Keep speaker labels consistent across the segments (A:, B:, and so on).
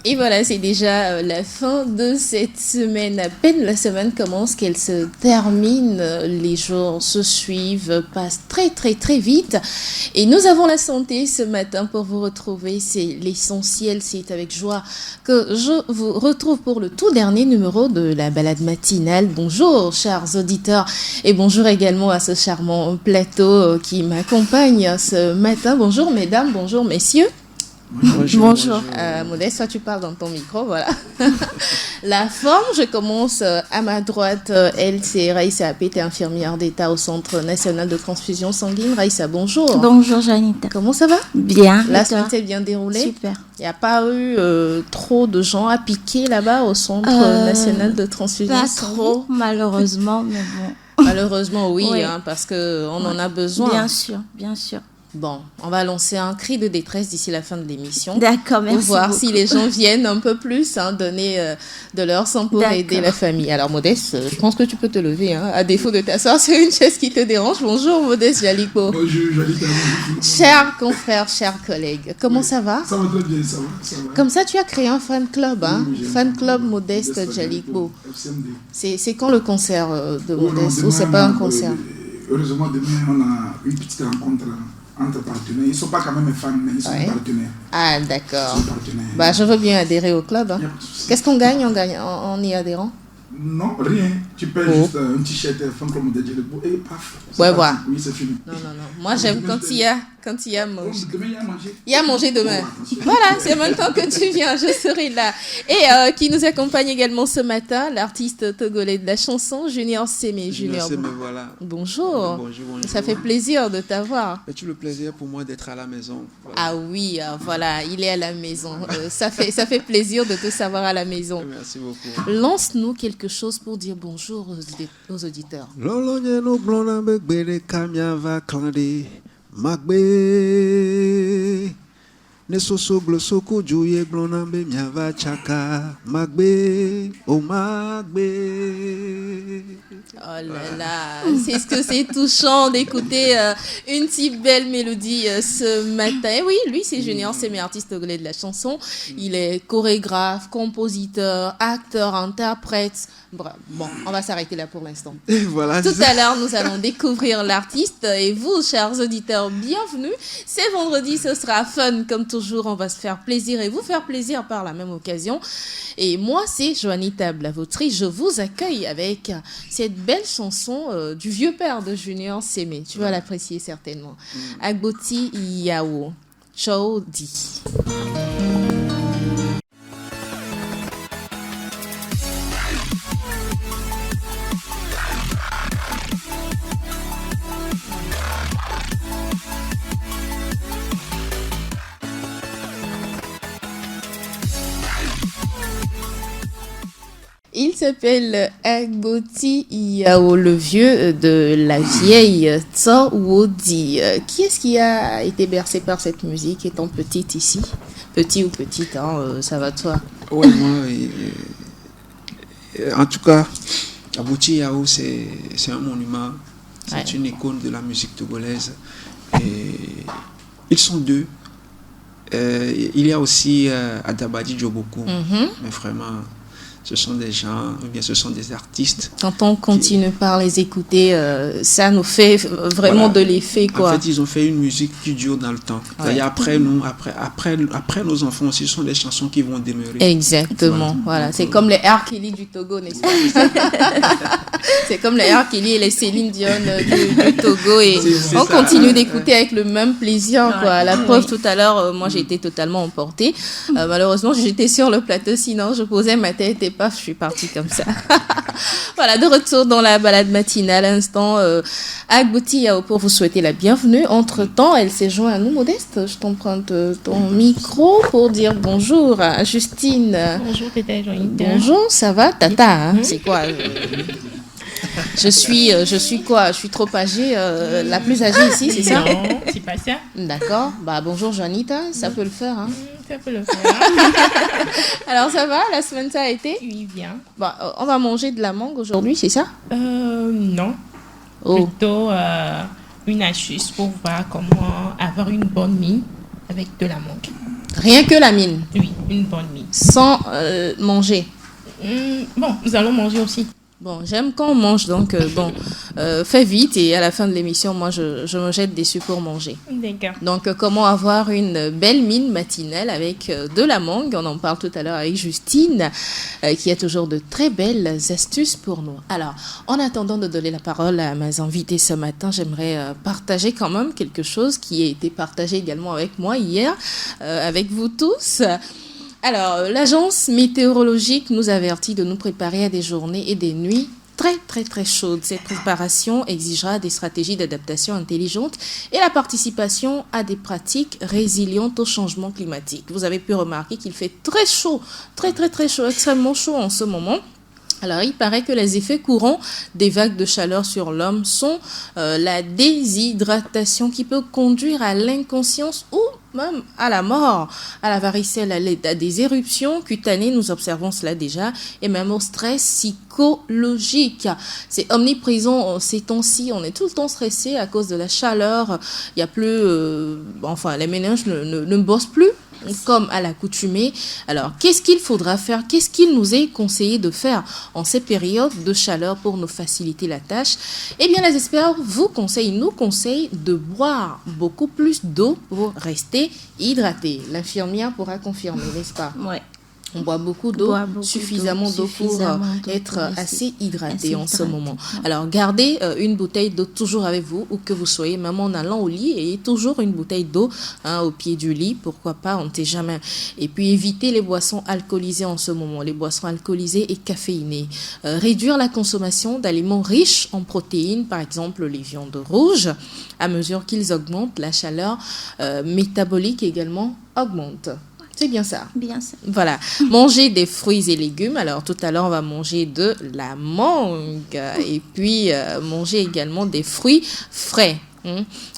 A: Et voilà, c'est déjà la fin de cette semaine. À peine la semaine commence qu'elle se termine. Les jours se suivent, passent très très très vite. Et nous avons la santé ce matin pour vous retrouver. C'est l'essentiel. C'est avec joie que je vous retrouve pour le tout dernier numéro de la balade matinale. Bonjour chers auditeurs et bonjour également à ce charmant plateau qui m'accompagne ce matin. Bonjour mesdames, bonjour messieurs. Bonjour. Modeste, toi tu parles dans ton micro, voilà. La forme, je commence à ma droite. Elle, c'est Raïssa Apété, infirmière d'État au Centre national de transfusion sanguine. Raïssa, bonjour.
B: Bonjour Janita.
A: Comment ça va?
B: Bien.
A: La semaine s'est bien déroulée?
B: Super.
A: Il n'y a pas eu trop de gens à piquer là-bas au Centre national de transfusion
B: sanguine?
A: Pas
B: trop, malheureusement, mais bon.
A: Malheureusement, oui, hein, parce qu'on en a besoin.
B: Bien sûr, bien sûr.
A: Bon, on va lancer un cri de détresse d'ici la fin de l'émission.
B: D'accord, merci.
A: Pour voir
B: beaucoup.
A: si les gens viennent un peu plus, donner de leur sang pour aider la famille. Alors, Modeste, je pense que tu peux te lever, à défaut de t'asseoir sur une chaise qui te dérange. Bonjour, Modeste Jaliko.
C: Bonjour, Jalika.
A: Chers confrères, chers collègues, comment ça va?
C: Ça va très bien, ça va.
A: Comme ça, tu as créé un fan club,
C: Oui,
A: fan club Modeste Jaliko.
C: FCMD.
A: C'est quand le concert de Modeste ou c'est pas un concert?
C: Heureusement, demain, on a une petite rencontre entre partenaires. Ils ne sont pas quand même fans, mais ils sont partenaires.
A: Ah, d'accord.
C: Ils sont partenaires.
A: Bah, je veux bien adhérer au club. Qu'est-ce qu'on gagne? On gagne en y adhérant?
C: Non, rien. Tu payes juste un t-shirt, fan club Modeste Jaliko et paf.
A: Ouais, voilà.
C: Oui, c'est fini.
A: Non. Moi, j'aime quand il y a manger.
C: Demain, il y a à manger.
A: Il y a manger demain. Voilà, c'est maintenant que tu viens, je serai là. Et qui nous accompagne également ce matin, l'artiste togolais de la chanson, Junior Sémé.
D: Junior Sémé, voilà.
A: Bonjour.
D: Bonjour.
A: Ça fait plaisir de t'avoir.
D: C'est le plaisir pour moi d'être à la maison.
A: Voilà. Ah oui, voilà, il est à la maison. Ça fait plaisir de te savoir à la maison.
D: Merci beaucoup.
A: Lance-nous quelque chose pour dire bonjour aux auditeurs.
D: Magbe ne soso glosoko juye glonambe miava chaka magbe oh magbe.
A: Oh là là, c'est ce que c'est touchant d'écouter une si belle mélodie ce matin. Et oui, lui c'est Junior Sémé, artiste togolais de la chanson. Il est chorégraphe, compositeur, acteur, interprète. Bref, bon, on va s'arrêter là pour l'instant.
D: Voilà,
A: tout à l'heure, nous allons découvrir l'artiste. Et vous, chers auditeurs, bienvenue. C'est vendredi, ce sera fun comme toujours. On va se faire plaisir et vous faire plaisir par la même occasion. Et moi, c'est Joanita Blavotry. Je vous accueille avec cette belle chanson du vieux père de Junior Sémé. Tu vas l'apprécier certainement. Agboti Yao. Ciao Di. Il s'appelle Agboti Yao, le vieux de la vieille Tsawodi. Qui est-ce qui a été bercé par cette musique étant petite ici? Petit ou petite, ça va de soi.
D: Ouais, moi, en tout cas, Agboti Yao, c'est un monument, c'est une icône de la musique togolaise. Et ils sont deux. Il y a aussi Adabadi Djoboku, mais vraiment... Ce sont des gens, ou bien ce sont des artistes.
A: Quand on continue par les écouter, ça nous fait vraiment de l'effet, quoi.
D: En fait, ils ont fait une musique qui dure dans le temps. Et après nous, après nos enfants aussi, ce sont des chansons qui vont demeurer.
A: Exactement. Voilà. C'est comme les R. Kelly du Togo, n'est-ce pas? C'est comme les R. Kelly et les Céline Dion du Togo. Et on continue d'écouter avec le même plaisir, quoi. La preuve, tout à l'heure, moi, j'ai été totalement emportée. Malheureusement, j'étais sur le plateau, sinon je posais ma tête et paf, je suis partie comme ça. Voilà, de retour dans la balade matinale. À l'instant, Agboti Yao pour vous souhaiter la bienvenue. Entre-temps, elle s'est jointe à nous, Modeste. Je t'emprunte ton micro pour dire bonjour à Justine.
E: Bonjour, Tata Joanita.
A: Bonjour, ça va? Tata, c'est quoi je suis quoi? Je suis trop âgée, la plus âgée ici, c'est ça?
E: Non, c'est pas ça.
A: D'accord. Bah bonjour Joanita, ça peut le faire,
E: Ça peut le faire.
A: Alors ça va? La semaine ça a été?
E: Oui, bien.
A: Bah, on va manger de la mangue aujourd'hui, c'est ça?
E: Non. Plutôt une astuce pour voir comment avoir une bonne mine avec de la mangue.
A: Rien que la mine?
E: Oui, une bonne mine.
A: sans manger.
E: Bon, nous allons manger aussi.
A: Bon, j'aime quand on mange, donc fais vite et à la fin de l'émission, moi, je me jette dessus pour manger.
E: D'accord.
A: Donc, comment avoir une belle mine matinale avec de la mangue. On en parle tout à l'heure avec Justine, qui a toujours de très belles astuces pour nous. Alors, en attendant de donner la parole à mes invités ce matin, j'aimerais partager quand même quelque chose qui a été partagé également avec moi hier, avec vous tous. Alors, l'agence météorologique nous avertit de nous préparer à des journées et des nuits très, très, très chaudes. Cette préparation exigera des stratégies d'adaptation intelligentes et la participation à des pratiques résilientes au changement climatique. Vous avez pu remarquer qu'il fait très chaud, très, très, très chaud, extrêmement chaud en ce moment. Alors, il paraît que les effets courants des vagues de chaleur sur l'homme sont la déshydratation qui peut conduire à l'inconscience ou même à la mort, à la varicelle, à des éruptions cutanées, nous observons cela déjà, et même au stress psychologique. C'est omniprésent ces temps-ci, on est tout le temps stressé à cause de la chaleur, il n'y a plus, les méninges ne bossent plus comme à l'accoutumée. Alors, qu'est-ce qu'il faudra faire? Qu'est-ce qu'il nous est conseillé de faire en ces périodes de chaleur pour nous faciliter la tâche? Eh bien, les experts nous conseillent de boire beaucoup plus d'eau pour rester hydraté. L'infirmière pourra confirmer, n'est-ce pas?
B: Ouais.
A: On boit beaucoup d'eau, suffisamment d'eau pour être assez hydraté en ce moment. Alors, gardez une bouteille d'eau toujours avec vous, où que vous soyez, même en allant au lit, et toujours une bouteille d'eau au pied du lit, pourquoi pas, on ne sait jamais. Et puis, évitez les boissons alcoolisées en ce moment, les boissons alcoolisées et caféinées. Réduire la consommation d'aliments riches en protéines, par exemple les viandes rouges. À mesure qu'ils augmentent, la chaleur métabolique également augmente. C'est bien ça.
B: Bien ça.
A: Voilà. Manger des fruits et légumes. Alors, tout à l'heure, on va manger de la mangue. Et puis, manger également des fruits frais.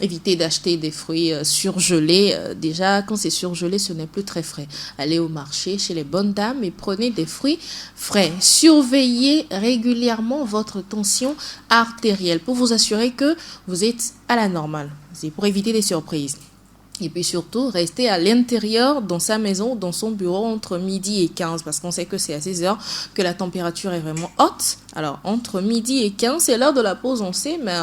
A: Évitez d'acheter des fruits surgelés. Déjà, quand c'est surgelé, ce n'est plus très frais. Allez au marché, chez les bonnes dames, et prenez des fruits frais. Surveillez régulièrement votre tension artérielle pour vous assurer que vous êtes à la normale. C'est pour éviter des surprises. Et puis surtout, rester à l'intérieur, dans sa maison, dans son bureau, entre midi et 15, parce qu'on sait que c'est à ces heures que la température est vraiment haute. Alors, entre midi et 15, c'est l'heure de la pause, on sait, mais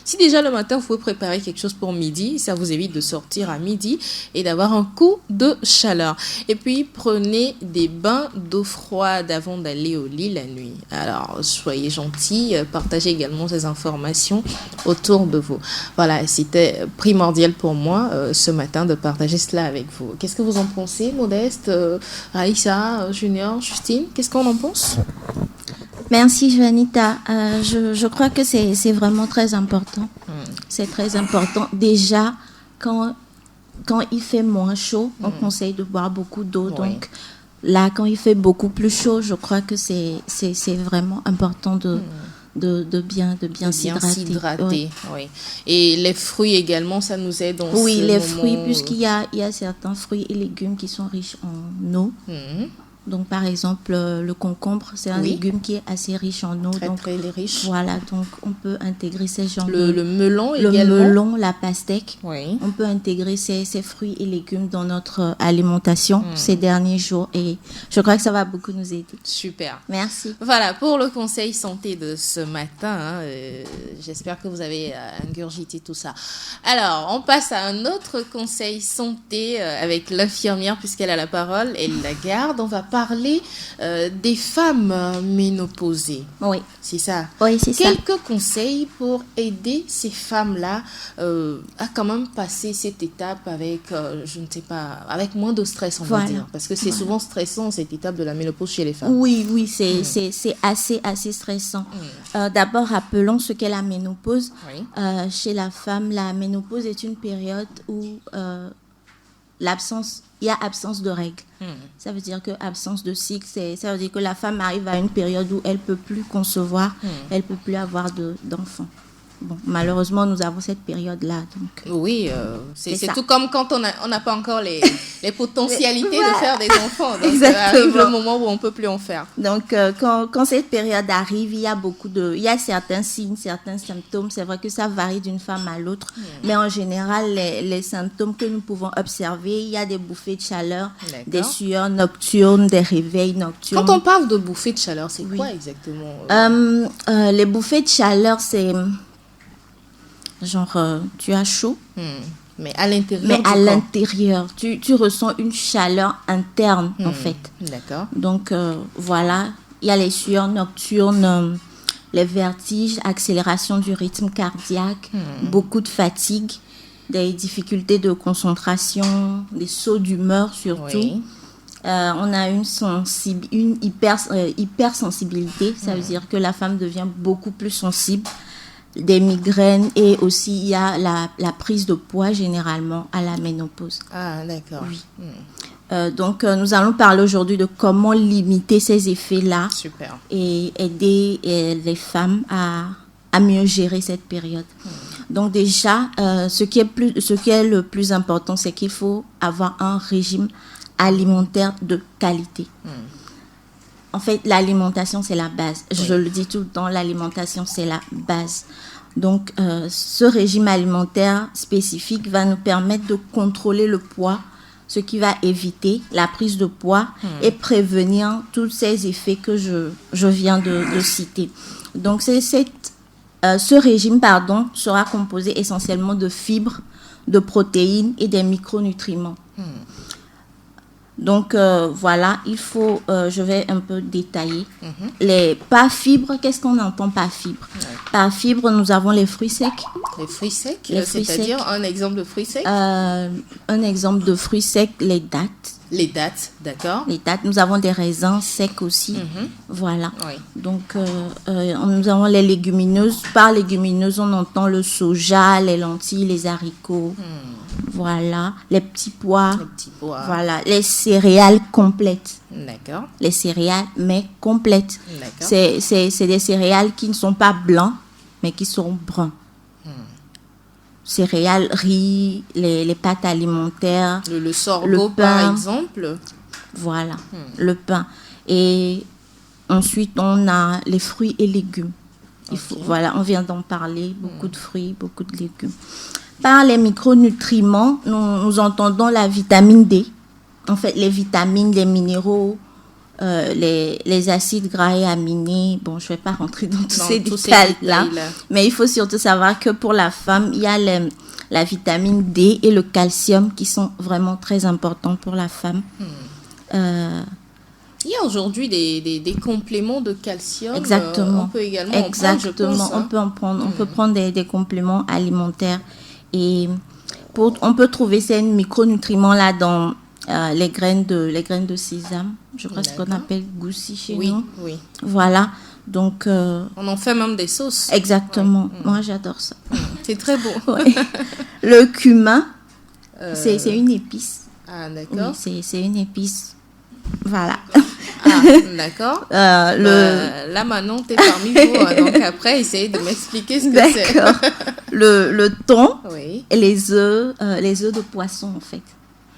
A: si déjà le matin, vous pouvez préparer quelque chose pour midi, ça vous évite de sortir à midi et d'avoir un coup de chaleur. Et puis, prenez des bains d'eau froide avant d'aller au lit la nuit. Alors, soyez gentils, partagez également ces informations autour de vous. Voilà, c'était primordial pour moi ce matin de partager cela avec vous. Qu'est-ce que vous en pensez, Modeste, Aïssa, Junior, Justine? Qu'est-ce qu'on en pense?
B: Merci, Joanita. Je crois que c'est vraiment très important. C'est très important. Déjà, quand il fait moins chaud, on conseille de boire beaucoup d'eau. Oui. Donc, là, quand il fait beaucoup plus chaud, je crois que c'est vraiment important de bien s'hydrater.
A: Oui. Et les fruits également, ça nous aide dans
B: oui,
A: ce
B: les
A: moment.
B: Fruits, puisqu'il y a certains fruits et légumes qui sont riches en eau. Donc, par exemple, le concombre, c'est un légume qui est assez riche en eau.
A: Très riche.
B: Voilà, donc on peut intégrer ces genres
A: le melon également.
B: Le melon, la pastèque.
A: Oui.
B: On peut intégrer ces fruits et légumes dans notre alimentation ces derniers jours. Et je crois que ça va beaucoup nous aider.
A: Super.
B: Merci.
A: Voilà, pour le conseil santé de ce matin. J'espère que vous avez ingurgité tout ça. Alors, on passe à un autre conseil santé avec l'infirmière, puisqu'elle a la parole. Elle la garde. On va parler des femmes ménopausées.
B: Oui.
A: C'est ça.
B: Oui, c'est ça.
A: Quelques conseils pour aider ces femmes-là à quand même passer cette étape avec, je ne sais pas, avec moins de stress, on va dire. Parce que c'est souvent stressant, cette étape de la ménopause chez les femmes.
B: Oui, c'est assez stressant. D'abord, rappelons ce qu'est la ménopause.
A: Oui.
B: Chez la femme, la ménopause est une période où il y a absence de règles. Ça veut dire que absence de cycle, ça veut dire que la femme arrive à une période où elle ne peut plus concevoir, elle ne peut plus avoir d'enfants. bon, malheureusement, nous avons cette période-là. Donc,
A: Oui, c'est
B: ça.
A: tout comme quand on n'a pas encore les potentialités de faire des enfants. Donc,
B: Exactement.
A: arrive le moment où on ne peut plus en faire.
B: Donc, quand cette période arrive, il y a certains signes, certains symptômes. C'est vrai que ça varie d'une femme à l'autre. Mais en général, les symptômes que nous pouvons observer, il y a des bouffées de chaleur,
A: D'accord.
B: des sueurs nocturnes, des réveils nocturnes.
A: Quand on parle de bouffées de chaleur, c'est quoi exactement
B: Les bouffées de chaleur, c'est genre, tu as chaud,
A: Mais à l'intérieur
B: mais
A: du
B: à
A: corps.
B: l'intérieur, tu ressens une chaleur interne, en fait.
A: D'accord.
B: Donc, voilà, il y a les sueurs nocturnes, les vertiges, accélération du rythme cardiaque, beaucoup de fatigue, des difficultés de concentration, des sauts d'humeur surtout.
A: Oui.
B: On a une hypersensibilité, ça veut dire que la femme devient beaucoup plus sensible, des migraines, et aussi il y a la prise de poids généralement à la ménopause.
A: Ah, d'accord.
B: Oui. Donc, nous allons parler aujourd'hui de comment limiter ces effets-là
A: Super.
B: et aider les femmes à mieux gérer cette période. Donc déjà, ce qui est le plus important, c'est qu'il faut avoir un régime alimentaire de qualité. En fait, l'alimentation, c'est la base. Je le dis tout le temps, l'alimentation, c'est la base. Donc, ce régime alimentaire spécifique va nous permettre de contrôler le poids, ce qui va éviter la prise de poids et prévenir tous ces effets que je viens de citer. Donc, ce régime sera composé essentiellement de fibres, de protéines et des micronutriments. Donc, voilà, je vais un peu détailler. Par fibre, qu'est-ce qu'on entend par fibre? Par fibre, nous avons les fruits secs.
A: Les fruits secs,
B: C'est-à-dire
A: un exemple de fruits secs?
B: Un exemple de fruits secs, les dattes.
A: Les dattes, d'accord.
B: Les dattes, nous avons des raisins secs aussi. Voilà.
A: Oui.
B: Donc, nous avons les légumineuses. Par légumineuses, on entend le soja, les lentilles, les haricots. Voilà. Les petits pois.
A: Les petits pois.
B: Voilà. Les céréales complètes.
A: D'accord.
B: Les céréales, mais complètes.
A: D'accord.
B: C'est des céréales qui ne sont pas blancs, mais qui sont bruns. Céréales, riz, les pâtes alimentaires.
A: Le sorgho,
B: le pain.
A: par exemple.
B: Voilà, le pain. Et ensuite, on a les fruits et légumes. Voilà, on vient d'en parler. Beaucoup de fruits, beaucoup de légumes. Par les micronutriments, nous entendons la vitamine D. En fait, les vitamines, les minéraux, les acides gras et aminés. Bon, je ne vais pas rentrer dans tous ces détails-là. Mais il faut surtout savoir que pour la femme, il y a la vitamine D et le calcium qui sont vraiment très importants pour la femme.
A: Il y a aujourd'hui des compléments de calcium.
B: Exactement.
A: On peut également en prendre, je pense.
B: On peut en prendre. On peut prendre des compléments alimentaires. Et on peut trouver ces micronutriments-là dans les graines de sésame. Je crois ce qu'on appelle goussi chez nous.
A: Oui.
B: Voilà. Donc,
A: on en fait même des sauces.
B: Exactement. Moi, j'adore ça.
A: C'est très beau.
B: Ouais. Le cumin, c'est une épice.
A: Ah, d'accord.
B: Oui, c'est une épice. Voilà.
A: Ah, d'accord. Là, Manon, t'es parmi vous. Donc, après, essayez de m'expliquer ce que c'est.
B: D'accord. Le thon
A: Oui.
B: et les œufs de poisson, en fait.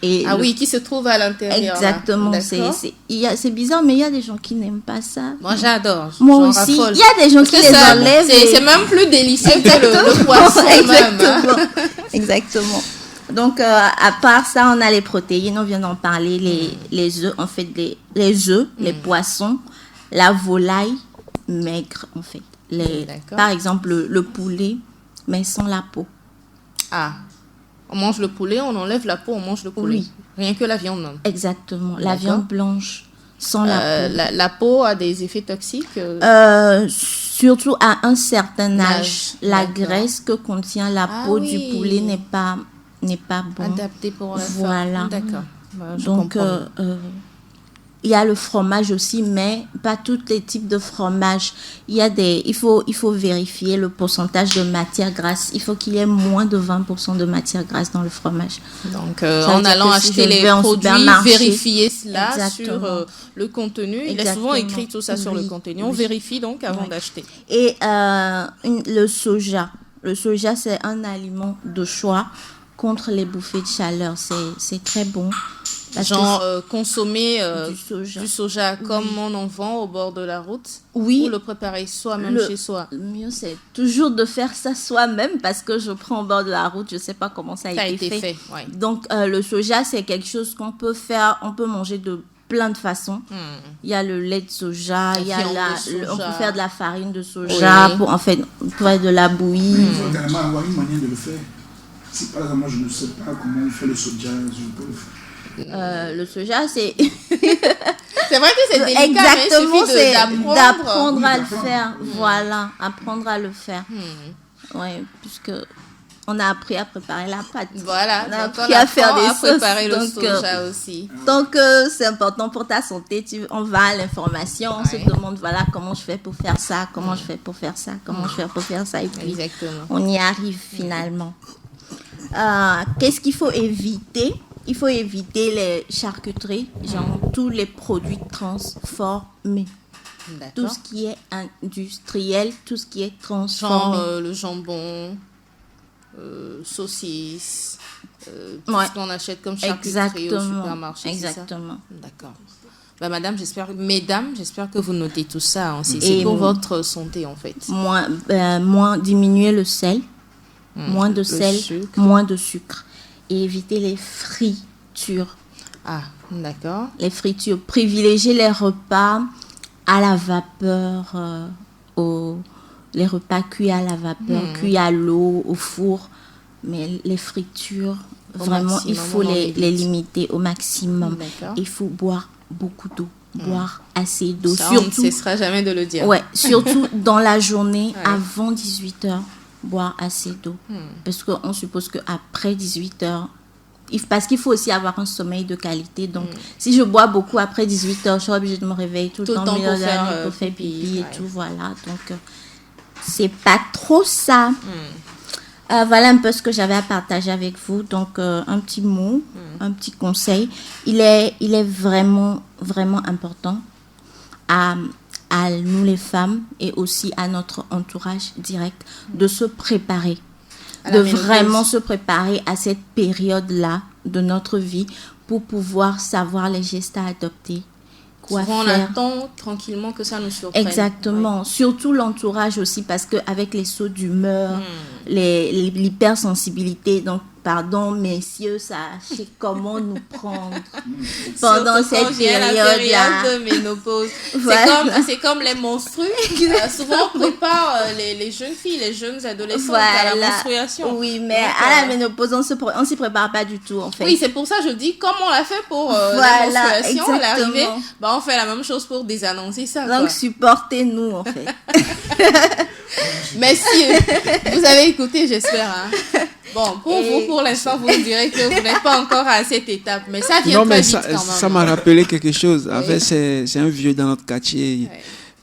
B: Et
A: oui, qui se trouve à l'intérieur.
B: Exactement. C'est bizarre, mais il y a des gens qui n'aiment pas ça.
A: Moi, j'adore.
B: Moi aussi. Il y a des gens qui les enlèvent.
A: C'est même plus délicieux que le poisson
B: Exactement.
A: même.
B: Exactement. Donc, à part ça, on a les protéines, on vient d'en parler, les œufs, en fait, les œufs, les poissons, la volaille maigre, en fait. Par exemple, le poulet, mais sans la peau.
A: Ah, on mange le poulet, on enlève la peau, on mange le poulet.
B: Oui.
A: Rien que la viande.
B: Exactement, la viande blanche, sans la peau.
A: La peau a des effets toxiques
B: surtout à un certain âge. La graisse que contient la peau du poulet n'est pas bon.
A: Adapté pour la
B: voilà.
A: femme. D'accord.
B: Donc, il y a le fromage aussi, mais pas tous les types de fromage. Il faut vérifier le pourcentage de matière grasse. Il faut qu'il y ait moins de 20% de matière grasse dans le fromage.
A: Donc, en allant acheter les produits, vérifier cela. Exactement. Sur le contenu.
B: Exactement.
A: Il est souvent écrit tout ça sur le contenu. On vérifie donc avant d'acheter.
B: Et le soja. Le soja, c'est un aliment de choix contre les bouffées de chaleur. C'est très bon.
A: Genre consommer
B: du soja
A: comme on en vend au bord de la route.
B: Oui.
A: Ou le préparer soi-même chez soi.
B: Le mieux, c'est toujours de faire ça soi-même parce que je prends au bord de la route, je ne sais pas comment ça a été fait.
A: Ouais.
B: Donc, le soja, c'est quelque chose qu'on peut faire, on peut manger de plein de façons. Il y a le lait de soja, on peut faire de la farine de soja pour faire de la bouillie.
C: Il faut également avoir une manière de le faire. Si par exemple, moi, je ne sais pas comment on fait le soja, je peux le faire.
B: Le soja, c'est...
A: c'est vrai que c'est délicat,
B: exactement,
A: mais il suffit
B: d'apprendre à le faire. Voilà, apprendre à le faire. Oui, puisque on a appris à préparer la pâte.
A: Voilà,
B: on a appris à faire des sauces.
A: Préparer le soja aussi.
B: Donc, c'est important pour ta santé. On va à l'information, on se demande, voilà, comment je fais pour faire ça, comment je fais pour faire ça, comment je fais pour faire ça. Et puis, on y arrive finalement. Qu'est-ce qu'il faut éviter? Il faut éviter les charcuteries, genre tous les produits transformés. Tout ce qui est industriel, tout ce qui est transformé.
A: Genre le jambon, saucisses, tout ce qu'on achète comme charcuterie au supermarché.
B: Exactement.
A: D'accord. Madame, mesdames, j'espère que vous notez tout ça. C'est pour votre santé, en fait.
B: Moins diminuer le sel, moins de sel, moins de sucre. Et éviter les fritures.
A: Ah, d'accord.
B: Les fritures. Privilégier les repas à la vapeur, les repas cuits à la vapeur, cuits à l'eau, au four. Mais les fritures, vraiment, il faut les limiter au maximum. Il faut boire beaucoup d'eau. Boire assez d'eau.
A: Ça, on ne cessera jamais de le dire.
B: Ouais, surtout dans la journée, avant 18h. Boire assez d'eau. Parce qu'on suppose qu'après 18h, parce qu'il faut aussi avoir un sommeil de qualité. Donc, si je bois beaucoup après 18h, je suis obligée de me réveiller tout le temps pour faire pipi et tout. Voilà. Donc, c'est pas trop ça. Voilà un peu ce que j'avais à partager avec vous. Donc, un petit mot, un petit conseil. Il est vraiment, vraiment important à nous les femmes et aussi à notre entourage direct de se préparer, vraiment se préparer à cette période-là de notre vie pour pouvoir savoir les gestes à adopter, quoi
A: souvent
B: faire.
A: On attend tranquillement que ça nous surprenne.
B: Exactement, surtout l'entourage aussi parce qu'avec les sauts d'humeur, l'hypersensibilité, donc pardon, messieurs, sachez comment nous prendre pendant cette période-là
A: de ménopause.
B: Voilà.
A: C'est comme les menstrues. Souvent, on prépare les jeunes filles, les jeunes adolescentes à la menstruation.
B: Oui, mais à la ménopause, on ne s'y prépare pas du tout, en fait.
A: Oui, c'est pour ça que je dis, comme on l'a fait pour la menstruation, à l'arrivée, on fait la même chose pour désannoncer ça.
B: Donc, supportez-nous, en fait.
A: Merci. Vous avez écouté, j'espère. Hein. Bon, pour l'instant, vous me direz que vous n'êtes pas encore à cette étape, mais ça vient très vite quand même.
D: Ça m'a rappelé quelque chose. En fait, c'est un vieux dans notre quartier.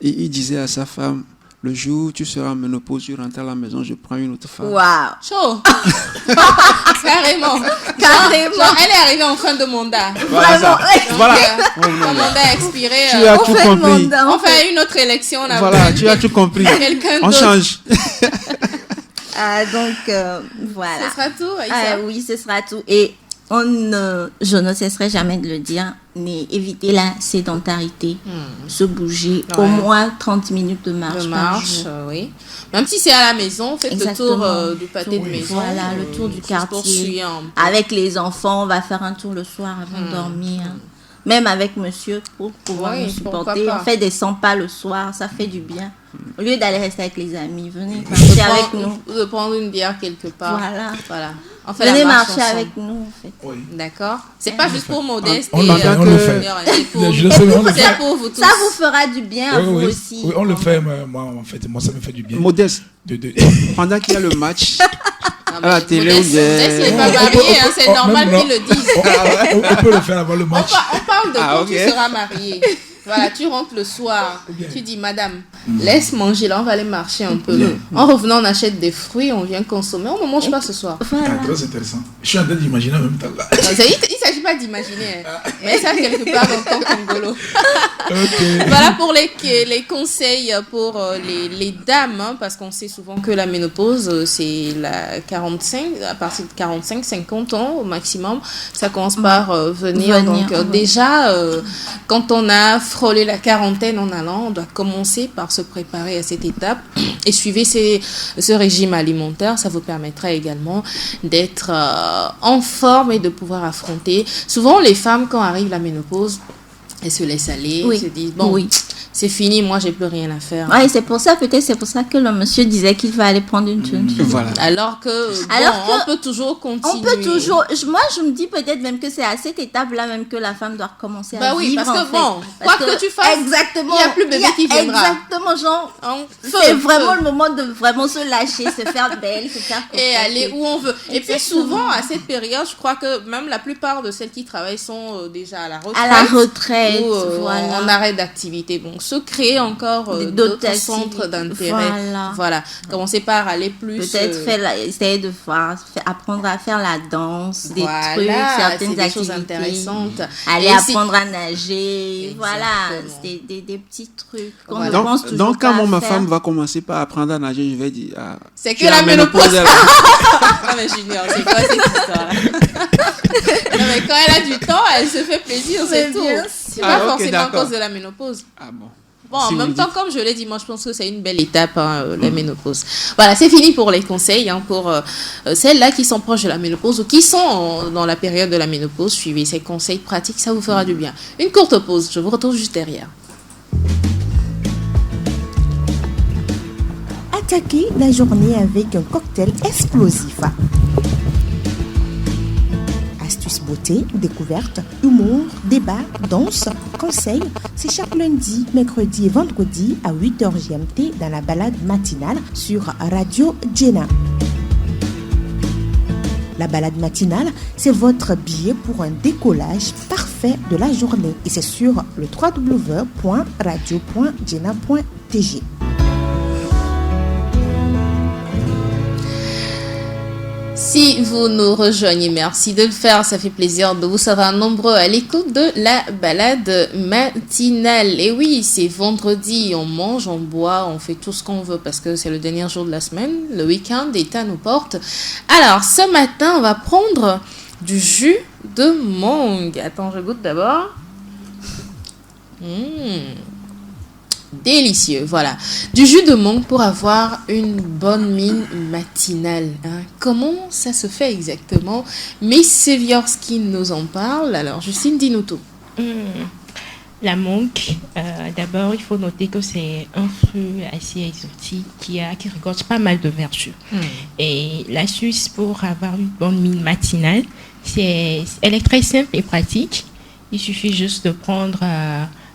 D: Il disait à sa femme, le jour où tu seras en ménopause, tu rentres à la maison, je prends une autre femme.
B: Waouh.
A: Chaud. Carrément. Genre, elle est arrivée en fin de mandat.
B: Vraiment.
D: Voilà.
A: Son mandat a expiré.
D: Tu as tout compris.
A: On fait une autre élection.
D: Voilà, tu as tout compris. On change.
B: Donc, voilà.
A: Ce sera tout, Aïssa.
B: Oui, ce sera tout. Et je ne cesserai jamais de le dire, mais éviter la sédentarité, se bouger, au moins 30 minutes de marche par jour.
A: Oui. Même si c'est à la maison, faites le tour du pâté de maison.
B: Voilà, le tour du quartier. Avec les enfants, on va faire un tour le soir avant de dormir. Même avec monsieur, pour pouvoir nous supporter. On fait des 100 pas le soir, ça fait du bien. Au lieu d'aller rester avec les amis, venez marcher avec nous.
A: De prendre une bière quelque part. Voilà. On fait
B: venez
A: la marche
B: marcher
A: ensemble.
B: avec nous, en fait.
C: Oui.
A: D'accord. C'est pas juste pour Modeste.
F: On le fait.
A: C'est pour vous tous.
B: Ça vous fera du bien à vous aussi.
F: Oui, on le fait. Moi, ça me fait du bien.
D: Modeste. Pendant qu'il y a le match à la télé ou
A: Modeste n'est pas marié, c'est normal qu'ils le disent.
F: On peut le faire avant le match.
A: On parle de quand tu seras marié. Voilà, tu rentres le soir, tu dis, madame, laisse manger, là, on va aller marcher un peu. En revenant, on achète des fruits, on vient consommer, on ne mange pas ce soir.
F: Très intéressant. Je suis en train d'imaginer en même temps là.
A: Il ne s'agit pas d'imaginer, mais ça, quelque part dans ton congolo. Voilà pour les conseils pour les dames, hein, parce qu'on sait souvent que la ménopause, c'est à partir de 45-50 ans au maximum, ça commence par venir. Donc déjà, quand on a frôlé la quarantaine en allant, on doit commencer par se préparer à cette étape et suivez ce régime alimentaire. Ça vous permettra également d'être en forme et de pouvoir affronter. Souvent, les femmes, quand arrive la ménopause, elles se laissent aller, se disent c'est fini, moi j'ai plus rien à faire.
B: Ouais, c'est pour ça que le monsieur disait qu'il va aller prendre une thune.
D: Voilà.
A: Alors que on peut toujours continuer.
B: On peut toujours. Moi, je me dis peut-être même que c'est à cette étape-là même que la femme doit recommencer à vivre.
A: Parce que quoi que tu fasses,
B: exactement,
A: il n'y a plus bébé qui viendra.
B: Exactement, genre, c'est vraiment le moment de vraiment se lâcher, se faire belle, se faire
A: et aller où on veut. Et puis souvent à cette période, je crois que même la plupart de celles qui travaillent sont déjà à la retraite.
B: À la retraite,
A: ou
B: voilà.
A: en arrêt d'activité. Bon, se créer encore d'autres centres d'intérêt. Voilà. Commencer par aller plus.
B: Peut-être essayer de apprendre à faire la danse, des trucs, certaines
A: des
B: activités.
A: Choses intéressantes.
B: Aller apprendre à nager. Voilà. C'est des petits trucs.
D: Donc, quand ma femme va commencer par apprendre à nager, je vais dire.
A: C'est que la ménopause. Non, mais Junior, c'est quoi cette histoire-là? Non, mais quand elle a du temps, elle se fait plaisir, c'est tout. C'est pas forcément à cause de la ménopause.
D: Ah bon.
A: Bon, en même temps, comme je l'ai dit, moi, je pense que c'est une belle étape, la ménopause. Voilà, c'est fini pour les conseils. Pour celles-là qui sont proches de la ménopause ou qui sont dans la période de la ménopause, suivez ces conseils pratiques, ça vous fera du bien. Une courte pause, je vous retrouve juste derrière.
G: Attaquez la journée avec un cocktail explosif. Astuces beauté, découverte, humour, débat, danse, conseils, c'est chaque lundi, mercredi et vendredi à 8h GMT dans la balade matinale sur Radio Jena. La balade matinale, c'est votre billet pour un décollage parfait de la journée et c'est sur le www.radio.jena.tg.
A: Si vous nous rejoignez, merci de le faire. Ça fait plaisir de vous savoir nombreux à l'écoute de la balade matinale. Et oui, c'est vendredi, on mange, on boit, on fait tout ce qu'on veut parce que c'est le dernier jour de la semaine. Le week-end est à nos portes. Alors, ce matin, on va prendre du jus de mangue. Attends, je goûte d'abord. Délicieux, voilà. Du jus de mangue pour avoir une bonne mine matinale. Comment ça se fait exactement? Miss Seviorski nous en parle. Alors, Justine, dis-nous tout.
E: La mangue, d'abord, il faut noter que c'est un fruit assez exotique qui regorge pas mal de vertus. Et l'astuce pour avoir une bonne mine matinale, elle est très simple et pratique. Il suffit juste de prendre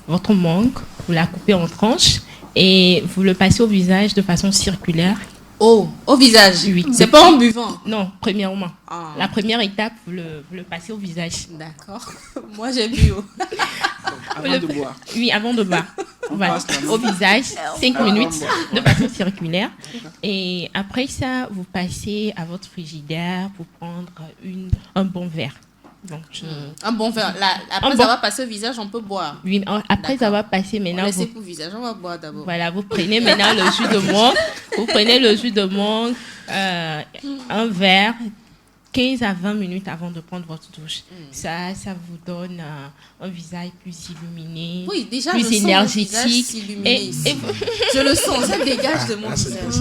E: votre mangue, vous la coupez en tranches et vous le passez au visage de façon circulaire.
A: Oh, au visage? Oui. C'est pas en buvant?
E: Non, premièrement. La première étape, vous le passez au visage.
A: D'accord. Moi, j'ai bu.
D: Avant de boire.
E: Oui, avant de boire. Voilà. Au visage, 5 minutes de façon circulaire. Et après ça, vous passez à votre frigidaire pour prendre un bon verre. Donc,
A: un bon verre. Après ça va passer au visage, on peut boire.
E: Oui, après ça va passer maintenant.
A: Laissez pour le visage, on va boire d'abord.
E: Voilà, vous prenez maintenant le jus de mangue. Vous prenez le jus de mangue, un verre, 15 à 20 minutes avant de prendre votre douche. Ça vous donne un visage plus illuminé,
A: oui, déjà,
E: plus énergétique.
A: Et je le sens, ça dégage de mon visage.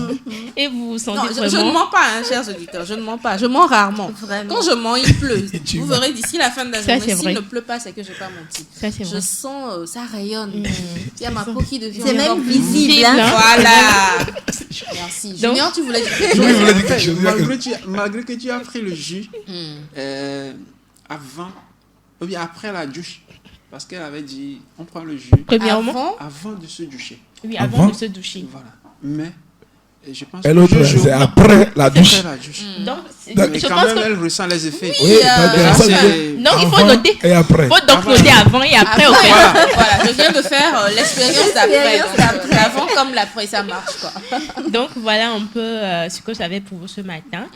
E: Et vous vous sentez
A: vraiment... Je ne mens pas, chers auditeurs, je ne mens pas. Je mens rarement. Vraiment. Quand je mens, il pleut. Vous verrez d'ici la fin de la journée, s'il ne pleut pas, c'est que je n'ai pas menti.
E: Je
A: sens, ça rayonne. Il y a ma peau qui devient...
B: C'est même visible.
A: Voilà. Merci. Junior, tu voulais dire quelque chose?
D: Malgré que tu as pris le jus avant ou bien après la douche, parce qu'elle avait dit on prend le jus avant de se doucher.
E: Oui, avant de se doucher.
D: Voilà. Mais je pense
F: que l'autre c'est après la douche.
E: Donc,
D: mais quand même elle ressent les effets.
F: Oui,
E: donc il faut noter.
F: Et après.
E: Il faut donc noter avant et après.
A: Voilà, je viens de faire l'expérience d'après. L'avant comme l'après, ça marche quoi.
E: Donc voilà un peu ce que j'avais pour vous ce matin.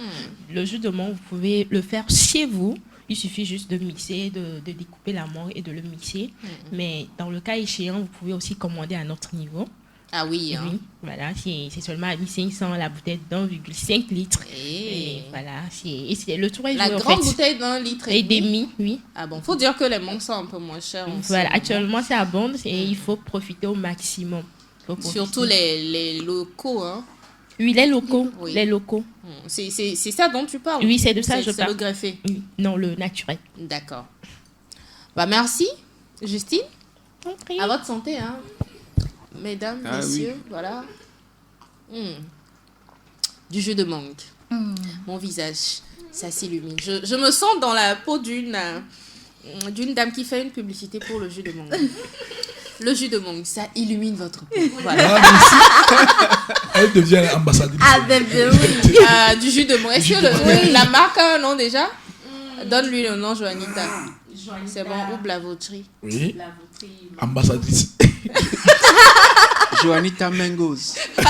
E: Le jus de mangue, vous pouvez le faire chez vous. il suffit juste de mixer, de découper l'amande et de le mixer. Mais dans le cas échéant, vous pouvez aussi commander à notre niveau.
A: Ah oui, hein.
E: Oui, voilà, c'est seulement à 1500 la bouteille d'1,5 litre. Et voilà, c'est le tour est joué.
A: La grande bouteille d'1 litre
E: et demi, oui.
A: Ah bon, faut dire que les mangues sont un peu moins chères.
E: Voilà, actuellement c'est abondant et il faut profiter au maximum.
A: Surtout les locaux, hein.
E: Oui, les locaux,
A: oui.
E: Les locaux.
A: C'est ça dont tu parles.
E: Oui, c'est de ça je parle.
A: C'est le greffé.
E: Oui. Non, le naturel.
A: D'accord. Bah merci, Justine. À votre santé, hein. Mesdames, messieurs,
D: oui.
A: voilà. Du jus de mangue. Mon visage, ça s'illumine. Je me sens dans la peau d'une dame qui fait une publicité pour le jus de mangue. Le jus de mangue, ça illumine votre peau. Voilà.
F: Elle devient ambassadrice.
B: Ah, bébé, oui.
A: Du jus de mangue. Est-ce que la marque a un nom déjà? Donne-lui le nom, Joanita. C'est bon, ou Blavoterie.
F: Oui. Ambassadrice.
D: Joanita Mangos.
A: Top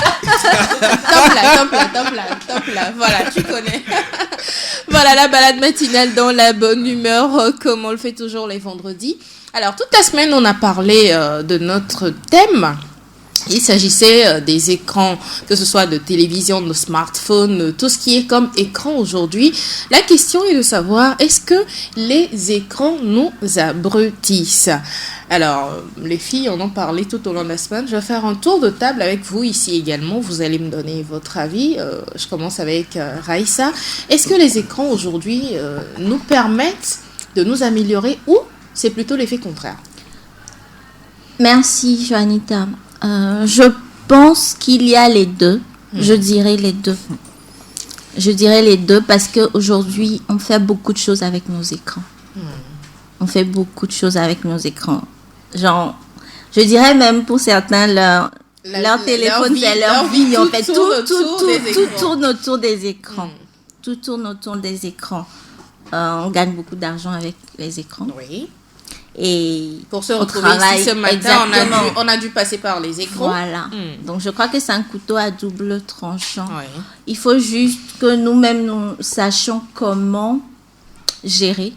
A: là. Voilà, tu connais. Voilà la balade matinale dans la bonne humeur, comme on le fait toujours les vendredis. Alors, toute la semaine, on a parlé de notre thème. Il s'agissait des écrans, que ce soit de télévision, de smartphone, tout ce qui est comme écran aujourd'hui. La question est de savoir, est-ce que les écrans nous abrutissent? Alors, les filles en ont parlé tout au long de la semaine. Je vais faire un tour de table avec vous ici également. Vous allez me donner votre avis. Je commence avec Raïssa. Est-ce que les écrans aujourd'hui nous permettent de nous améliorer ou c'est plutôt l'effet contraire?
B: Merci, Joanita. Je pense qu'il y a les deux. Je dirais les deux. Je dirais les deux parce qu'aujourd'hui, on fait beaucoup de choses avec nos écrans. On fait beaucoup de choses avec nos écrans. Genre, je dirais même pour certains, leur téléphone, c'est leur vie. En fait, tout tourne autour des écrans. Tout tourne autour des écrans. On gagne beaucoup d'argent avec les écrans.
A: Oui.
B: Et
A: pour se retrouver ici ce matin, on a dû passer par les écrans.
B: Voilà. Donc, je crois que c'est un couteau à double tranchant.
A: Oui.
B: Il faut juste que nous-mêmes, nous sachions comment gérer.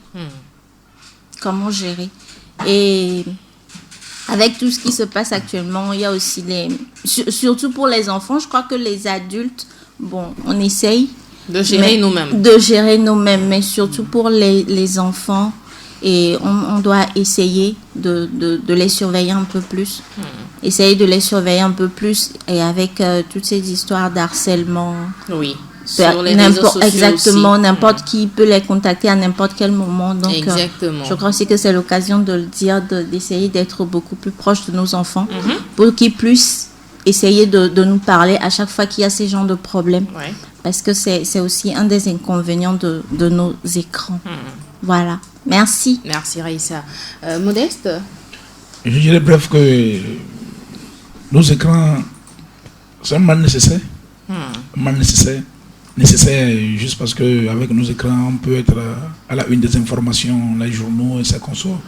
B: Comment gérer. Et avec tout ce qui se passe actuellement, il y a aussi surtout pour les enfants, je crois que les adultes, bon, on essaye
A: de gérer nous-mêmes.
B: De gérer nous-mêmes, mais surtout pour les enfants. Et on doit essayer de les surveiller un peu plus. Essayer de les surveiller un peu plus. Et avec toutes ces histoires d'harcèlement.
A: Oui. Sur les réseaux sociaux
B: exactement.
A: Aussi.
B: N'importe qui peut les contacter à n'importe quel moment. Donc,
A: exactement.
B: Je crois aussi que c'est l'occasion de le dire, d'essayer d'être beaucoup plus proche de nos enfants. Pour qu'ils puissent essayer de nous parler à chaque fois qu'il y a ces genres de problèmes.
A: Ouais.
B: Parce que c'est aussi un des inconvénients de nos écrans. Voilà. Merci.
A: Merci Raïssa. Modeste?
F: Je dirais bref que nos écrans sont un mal nécessaire. Un mal nécessaire. Nécessaire juste parce qu'avec nos écrans, on peut être à la une des informations, les journaux et ça qu'on soit.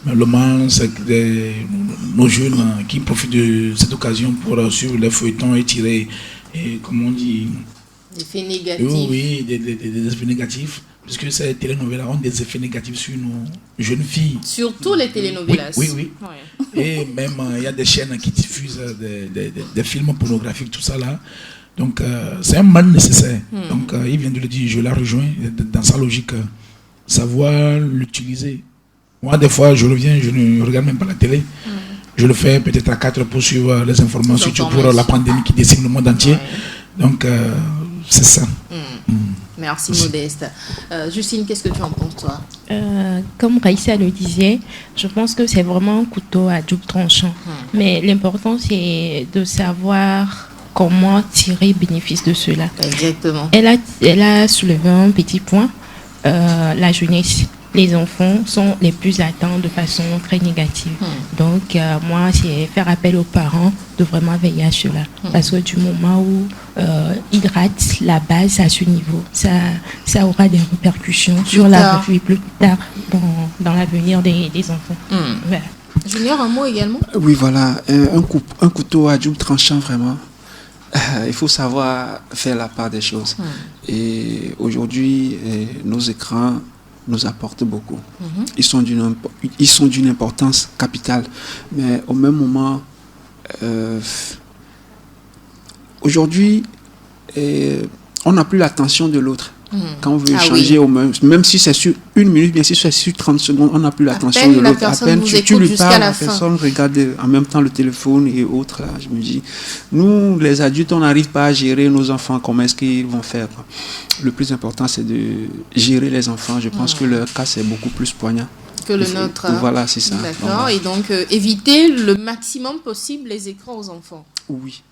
F: Mais le mal, c'est nos jeunes qui profitent de cette occasion pour suivre les feuilletons et tirer, comment on dit,
A: des effets négatifs.
F: Oui, des effets négatifs. Puisque ces télénovelas ont des effets négatifs sur nos jeunes filles.
A: Surtout les télénovelas.
F: Oui. Ouais. Et même, il y a des chaînes qui diffusent des films pornographiques, tout ça là. Donc, c'est un mal nécessaire. Donc, il vient de le dire, je la rejoins dans sa logique. Savoir l'utiliser. Moi, des fois, je reviens, je ne regarde même pas la télé. Je le fais peut-être à 4 pour suivre les informations, surtout pour la pandémie qui décime le monde entier. Donc, c'est ça.
A: Merci Modeste. Justine, qu'est-ce que tu en penses, toi?
E: Comme Raïssa le disait, je pense que c'est vraiment un couteau à double tranchant. Mais l'important, c'est de savoir comment tirer bénéfice de cela.
A: Exactement.
E: Elle a soulevé un petit point. La jeunesse, les enfants sont les plus atteints de façon très négative. Donc, moi, c'est faire appel aux parents de vraiment veiller à cela. Parce que du moment où ils ratent la base à ce niveau, ça aura des répercussions sur la vie plus tard dans l'avenir des enfants. Voilà.
A: Junior, un mot également?
D: Oui, voilà. Un couteau à double tranchant, vraiment. Il faut savoir faire la part des choses. Et aujourd'hui, nos écrans nous apportent beaucoup. Ils sont d'une importance capitale. Mais au même moment, aujourd'hui, on n'a plus l'attention de l'autre. Quand on veut échanger, même si c'est sur 1 minute, bien si c'est sur 30 secondes, on n'a plus l'attention de l'autre. À peine tu lui parles, la personne regarde en même temps le téléphone et autres. Là, je me dis, nous, les adultes, on n'arrive pas à gérer nos enfants. Comment est-ce qu'ils vont faire? Le plus important, c'est de gérer les enfants. Je pense que leur cas, c'est beaucoup plus poignant
A: que le nôtre.
D: Voilà, c'est ça.
A: D'accord. Et donc, éviter le maximum possible les écrans aux enfants.
D: Oui.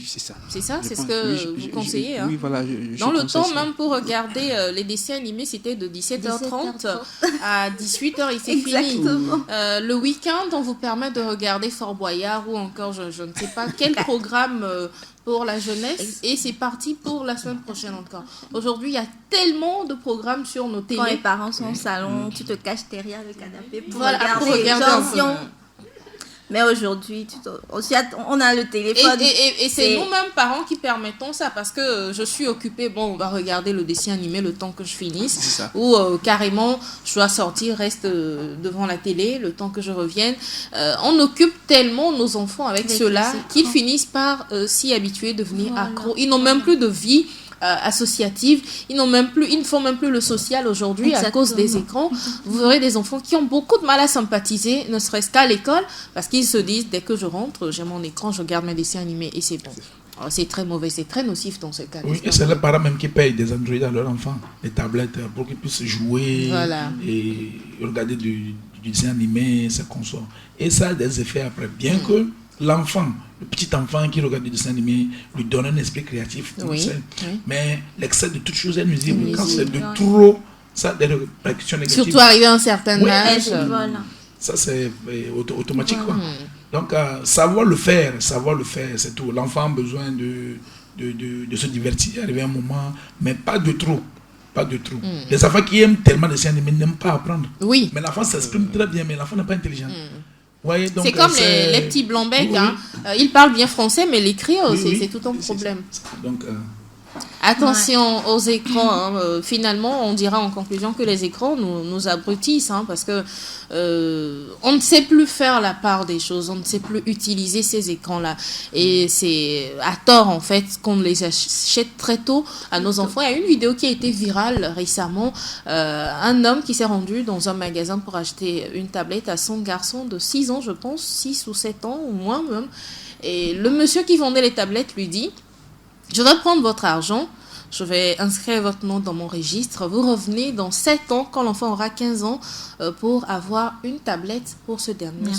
D: C'est ça.
A: C'est ça, c'est ce que vous conseillez.
D: Oui, voilà.
A: Dans le temps, même pour regarder les dessins animés, c'était de 17h30 à 18h, il s'est fini. Le week-end, on vous permet de regarder Fort Boyard ou encore, je ne sais pas quel programme pour la jeunesse, et c'est parti pour la semaine prochaine encore. Aujourd'hui, il y a tellement de programmes sur nos télés.
B: Quand les parents sont au salon, tu te caches derrière le canapé pour
A: regarder.
B: Mais aujourd'hui, on a le téléphone.
A: Et c'est nous-mêmes parents qui permettons ça, parce que je suis occupée, on va regarder le dessin animé le temps que je finisse, ou carrément, je dois sortir, reste devant la télé le temps que je revienne. On occupe tellement nos enfants avec cela qu'ils finissent par s'y habituer, devenir accros. Ils n'ont même plus de vie associative, ils ne font même plus le social aujourd'hui à cause des écrans. Vous aurez des enfants qui ont beaucoup de mal à sympathiser, ne serait-ce qu'à l'école, parce qu'ils se disent, dès que je rentre, j'ai mon écran, je regarde mes dessins animés et c'est bon. Alors, c'est très mauvais, c'est très nocif dans ce cas.
F: Oui, et c'est les parents même qui payent des Android à leurs enfants, des tablettes, pour qu'ils puissent jouer et regarder du dessin animé, ces consorts. Et ça a des effets après, bien que l'enfant, le petit enfant qui regarde des dessins animés, lui donne un esprit créatif. Mais l'excès de toutes choses est nuisible. Quand c'est de trop, ça a des répercussions négatives.
A: Surtout arrivé à un certain âge.
F: Ça, c'est automatique. Quoi. Donc, savoir le faire, c'est tout. L'enfant a besoin de se divertir, arriver à un moment, mais pas de trop. Pas de trop. Les enfants qui aiment tellement les dessins animés n'aiment pas apprendre.
A: Oui.
F: Mais l'enfant s'exprime très bien, mais l'enfant n'est pas intelligent.
A: Ouais, c'est comme les petits blancs-becs. Ils parlent bien français, mais l'écrit, c'est tout un problème.
F: Donc,
A: attention aux écrans. Finalement, on dira en conclusion que les écrans nous abrutissent, parce que on ne sait plus faire la part des choses, on ne sait plus utiliser ces écrans-là. Et c'est à tort, en fait, qu'on les achète très tôt à nos enfants. Il y a une vidéo qui a été virale récemment. Un homme qui s'est rendu dans un magasin pour acheter une tablette à son garçon de 6 ans, je pense, 6 ou 7 ans, ou moins même. Et le monsieur qui vendait les tablettes lui dit: je vais prendre votre argent, je vais inscrire votre nom dans mon registre. Vous revenez dans 7 ans, quand l'enfant aura 15 ans, pour avoir une tablette pour ce dernier.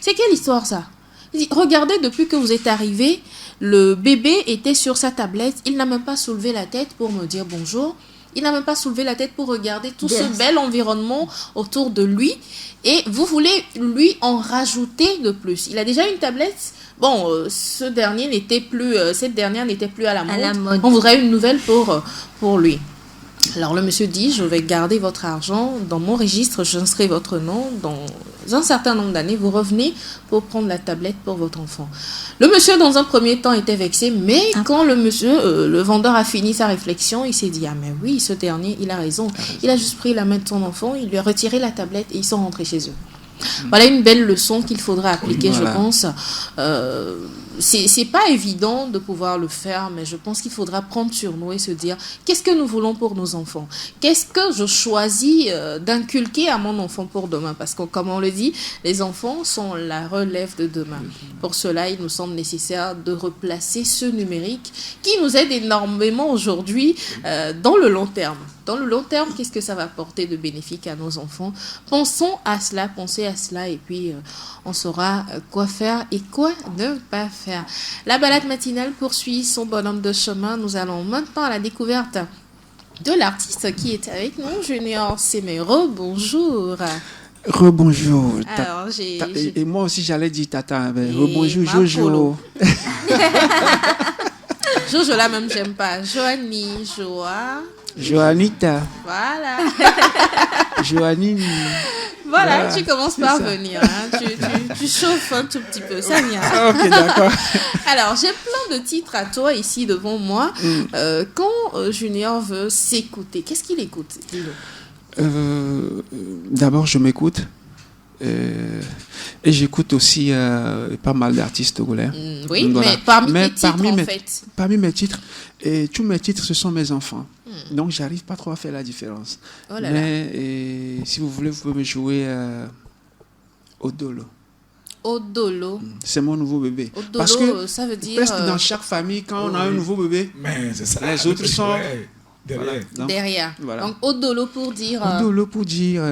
A: C'est quelle histoire ça? Il dit, regardez, depuis que vous êtes arrivé, le bébé était sur sa tablette. Il n'a même pas soulevé la tête pour me dire bonjour. Il n'a même pas soulevé la tête pour regarder tout ce bel environnement autour de lui. Et vous voulez lui en rajouter de plus. Il a déjà une tablette. Bon, cette dernière n'était plus à la mode. On voudrait une nouvelle pour lui. Alors le monsieur dit: je vais garder votre argent dans mon registre, j'inscris votre nom. Dans un certain nombre d'années, vous revenez pour prendre la tablette pour votre enfant. Le monsieur, dans un premier temps, était vexé, mais quand le vendeur a fini sa réflexion, il s'est dit: ah mais oui, ce dernier, il a raison. Il a juste pris la main de son enfant, il lui a retiré la tablette et ils sont rentrés chez eux. Voilà une belle leçon qu'il faudra appliquer, je pense. C'est pas évident de pouvoir le faire, mais je pense qu'il faudra prendre sur nous et se dire: qu'est-ce que nous voulons pour nos enfants? Qu'est-ce que je choisis d'inculquer à mon enfant pour demain? Parce que, comme on le dit, les enfants sont la relève de demain. Pour cela, il nous semble nécessaire de replacer ce numérique qui nous aide énormément aujourd'hui dans le long terme. Dans le long terme, qu'est-ce que ça va apporter de bénéfique à nos enfants? Pensez à cela, et puis on saura quoi faire et quoi ne pas faire. La balade matinale poursuit son bonhomme de chemin. Nous allons maintenant à la découverte de l'artiste qui est avec nous, Junior Semeiro. Bonjour.
D: Rebonjour.
A: Alors,
D: et moi aussi, j'allais dire tata. Rebonjour, Jojo.
A: Jojo, là même, j'aime pas. Joanie,
D: Joanita.
A: Voilà.
D: Joanine.
A: Voilà, tu commences par venir. Tu chauffes un tout petit peu, ça vient.
D: Ok, d'accord.
A: Alors, j'ai plein de titres à toi ici devant moi. Quand Junior veut s'écouter, qu'est-ce qu'il écoute? Dis-le.
D: D'abord, je m'écoute. Et j'écoute aussi pas mal d'artistes togolais.
A: Oui,
D: Voilà.
A: mais parmi tes titres, en fait.
D: Parmi mes titres, et tous mes titres, ce sont mes enfants. Donc, j'arrive pas trop à faire la différence.
A: Oh là
D: mais si vous voulez, vous pouvez me jouer Odolo.
A: Odolo.
D: C'est mon nouveau bébé.
A: Odolo,
D: Parce que
A: ça veut dire...
D: presque dans chaque famille, quand on a un nouveau bébé,
F: Mais c'est ça.
D: les autres sont...
F: derrière.
D: Voilà. Donc,
A: derrière.
D: voilà.
A: Donc, Odolo pour dire...
D: Odolo pour dire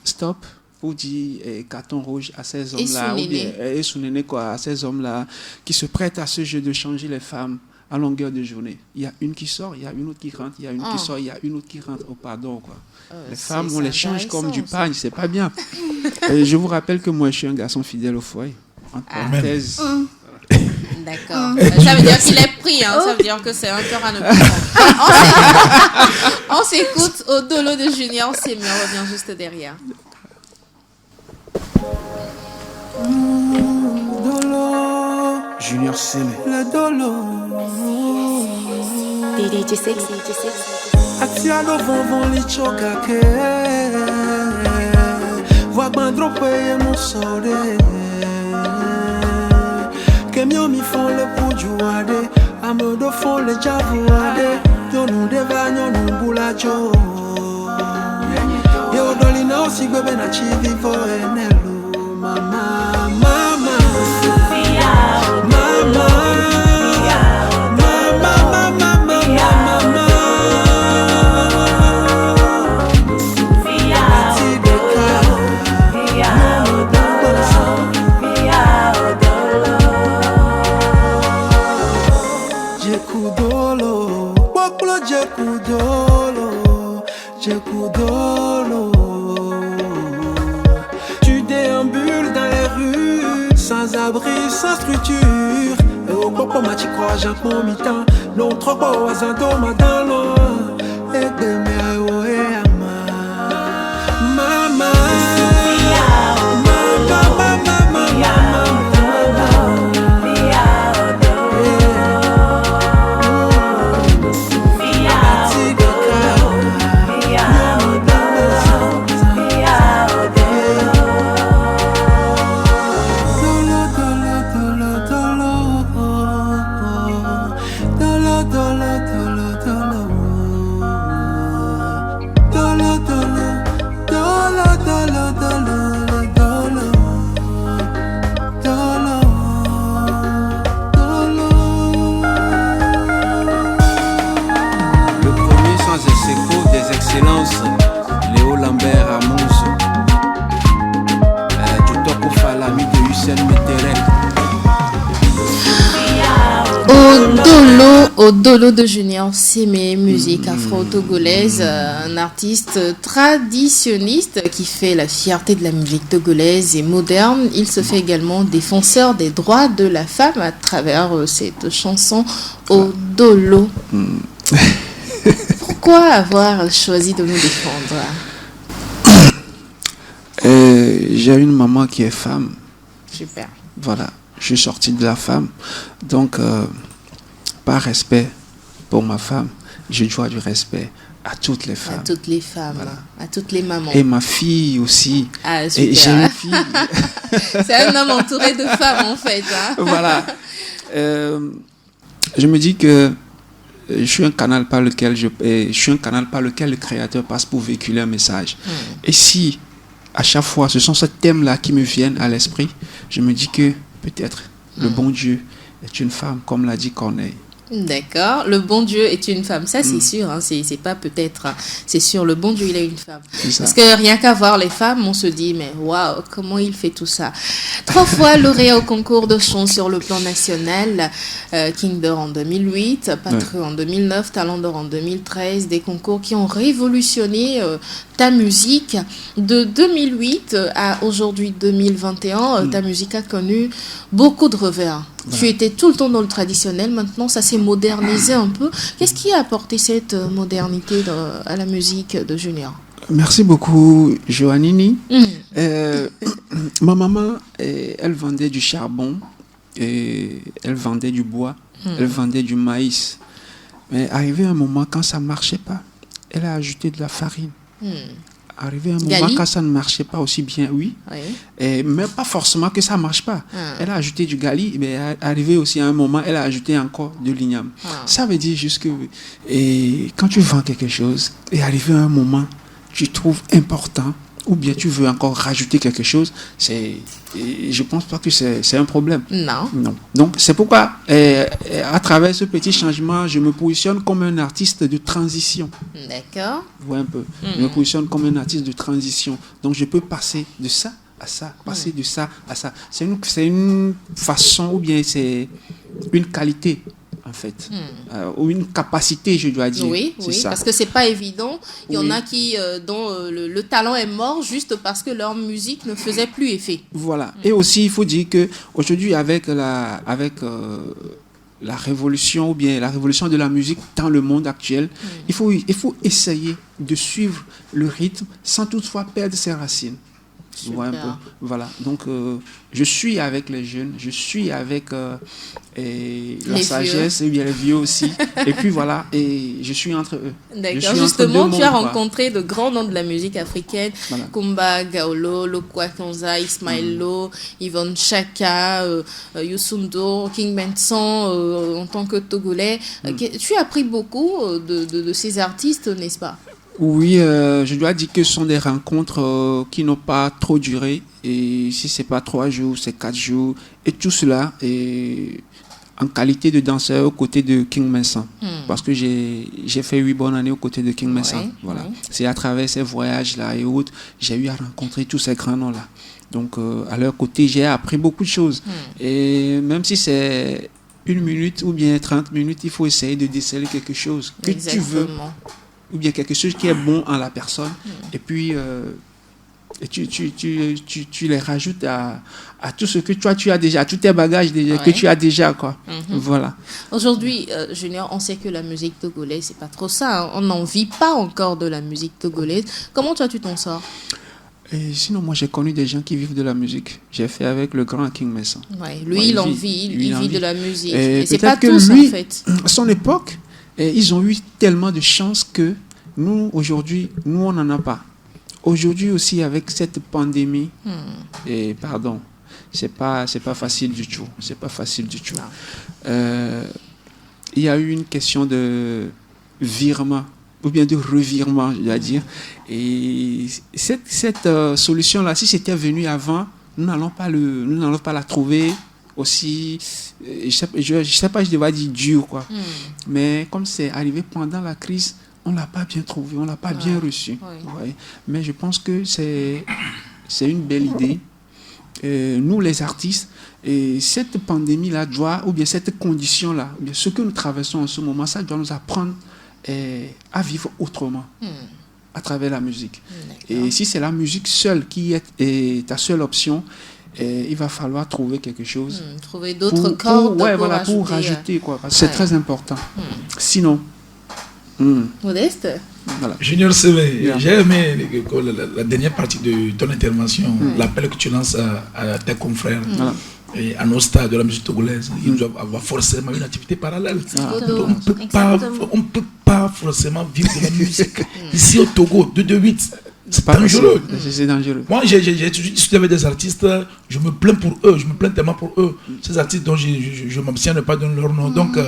D: stop, pour dire carton rouge à ces hommes-là, et Sounéné quoi, à ces hommes-là qui se prêtent à ce jeu de changer les femmes à longueur de journée. Il y a une qui sort, il y a une autre qui rentre, il y a une qui sort, il y a une autre qui rentre. Oh pardon quoi. Les femmes, on les change comme du pain, c'est pas bien. Et je vous rappelle que moi je suis un garçon fidèle au foyer. En parenthèse.
A: D'accord. Ça veut dire qu'il est pris, hein. Ça veut dire que c'est un cœur à ne pas prendre. On s'écoute Odolo de Junior Sémé, on revient juste derrière.
D: Junior Sémé.
H: Le dolo.
I: DJ Sexy.
H: Atiano vovon li chokake. Voix bandrope e mon sole. Kemio mi font le poujuade. Amodo font le javouade. Yo nou deva, yo nou boulajo. Yo dolina aussi bebe na chivivo enelo. Mama, mama. Mama. Tu déambules dans les rues, sans abri, sans structure. Et au popo ma chikwa jankmo mitan, non trop beau azando madalo. Et de me oe ama, mama.
D: Léo Lambert à Monzo, Djotoko Falami de Hussein Meterek.
A: Odolo de Junior Sémé, musique afro-togolaise, un artiste traditionniste qui fait la fierté de la musique togolaise et moderne. Il se fait également défenseur des droits de la femme à travers cette chanson Odolo. Pourquoi avoir choisi de nous défendre?
D: J'ai une maman qui est femme.
A: Super.
D: Voilà, je suis sorti de la femme. Donc, par respect pour ma femme, je dois du respect à toutes les femmes.
A: À toutes les femmes, voilà. À toutes les mamans.
D: Et ma fille aussi.
A: Ah, super.
D: Et j'ai une fille.
A: C'est un homme entouré de femmes, en fait. Hein. Voilà.
D: Je me dis que je suis un canal par lequel le créateur passe pour véhiculer un message. Et si à chaque fois ce sont ces thèmes-là qui me viennent à l'esprit, je me dis que peut-être le bon Dieu est une femme, comme l'a dit Corneille.
A: D'accord, le bon Dieu est une femme, ça c'est sûr, hein. C'est pas peut-être, c'est sûr, le bon Dieu il est une femme. Parce que rien qu'à voir les femmes, on se dit mais waouh, comment il fait tout ça. 3 fois lauréat au concours de chant sur le plan national, King d'Or en 2008, Patron en 2009, Talent d'Or en 2013, des concours qui ont révolutionné ta musique. De 2008 à aujourd'hui 2021, ta musique a connu beaucoup de revers. Voilà. Tu étais tout le temps dans le traditionnel, maintenant ça s'est modernisé un peu. Qu'est-ce qui a apporté cette modernité à la musique de Junior?
D: Merci beaucoup, Joannini. Ma maman, elle vendait du charbon, et elle vendait du bois, elle vendait du maïs. Mais arrivé un moment, quand ça ne marchait pas, elle a ajouté de la farine arrivé un moment
A: Gali?
D: quand ça ne marchait pas aussi bien, oui. Mais pas forcément que ça ne marche pas. Elle a ajouté du gali, mais arrivé aussi à un moment, elle a ajouté encore de l'igname. Ça veut dire juste que quand tu vends quelque chose, et arrivé à un moment, tu trouves important, ou bien tu veux encore rajouter quelque chose, je pense pas que c'est un problème.
A: Non.
D: Donc, c'est pourquoi, à travers ce petit changement, je me positionne comme un artiste de transition.
A: D'accord.
D: Ouais, un peu. Je me positionne comme un artiste de transition. Donc, je peux passer de ça à ça, passer de ça à ça. C'est une façon, ou bien c'est une qualité, en fait, ou une capacité, je dois dire.
A: Oui,
D: ça.
A: parce que c'est pas évident. Il y en a qui dont le talent est mort juste parce que leur musique ne faisait plus effet.
D: Voilà. Et aussi, il faut dire que aujourd'hui, avec la révolution, ou bien la révolution de la musique dans le monde actuel, il faut essayer de suivre le rythme sans toutefois perdre ses racines. Ouais, un peu. Voilà. Donc, je suis avec les jeunes, je suis avec la sagesse, et bien les vieux aussi. Et puis voilà, et je suis entre eux.
A: D'accord. Justement, tu as rencontré de grands noms de la musique africaine. Voilà. Kumba, Gaolo, Lokwa Kanza, Ismailo, Yvonne Chaka, Youssou N'Dour, King Benson, en tant que Togolais. Tu as appris beaucoup de ces artistes, n'est-ce pas?
D: Oui, je dois dire que ce sont des rencontres qui n'ont pas trop duré. Et si ce n'est pas 3 jours, c'est 4 jours. Et tout cela est en qualité de danseur aux côtés de King Benson. Parce que j'ai fait 8 bonnes années aux côtés de King Benson. Voilà. C'est à travers ces voyages-là et autres, j'ai eu à rencontrer tous ces grands noms-là. Donc, à leur côté, j'ai appris beaucoup de choses. Et même si c'est 1 minute ou bien 30 minutes, il faut essayer de déceler quelque chose que tu veux. Ou bien quelque chose qui est bon en la personne, et puis tu les rajoutes à tout ce que toi tu as déjà, à tous tes bagages déjà, que tu as déjà, quoi. Voilà.
A: Aujourd'hui, Junior, on sait que la musique togolaise, c'est pas trop ça, hein. On n'en vit pas encore de la musique togolaise. Comment toi tu t'en sors?
D: Et sinon, moi j'ai connu des gens qui vivent de la musique. J'ai fait avec le grand King Benson.
A: Lui, il vit de la musique. Et c'est pas tous,
D: lui,
A: en fait.
D: À son époque, et ils ont eu tellement de chance que nous, aujourd'hui, nous, on n'en a pas. Aujourd'hui aussi, avec cette pandémie, et pardon, c'est pas facile du tout. C'est pas facile du tout. Il y a eu une question de virement, ou bien de revirement, je dois dire. Et cette solution-là, si c'était venu avant, nous n'allons pas la trouver aussi, je sais pas, je devrais dire dur, quoi. Mais comme c'est arrivé pendant la crise, on ne l'a pas bien trouvé, on ne l'a pas bien reçu. Ouais. Mais je pense que c'est une belle idée. Nous, les artistes, et cette pandémie-là doit, ou bien cette condition-là, ou bien ce que nous traversons en ce moment, ça doit nous apprendre à vivre autrement, à travers la musique. Et si c'est la musique seule qui est ta seule option, il va falloir trouver quelque chose.
A: Trouver d'autres cordes
D: pour rajouter, quoi. Parce que c'est très important. Sinon...
A: Modeste.
F: Voilà. Junior CV, j'ai aimé la dernière partie de ton intervention, l'appel que tu lances à tes confrères et à nos stars de la musique togolaise. Ils doivent avoir forcément une activité parallèle. On ne peut pas forcément vivre de la musique. Ici au Togo, 228, c'est dangereux.
D: C'est dangereux.
F: Moi, j'ai discuté avec des artistes, je me plains pour eux, je me plains tellement pour eux. Ces artistes dont je m'abstiens de ne pas donner leur nom. Donc,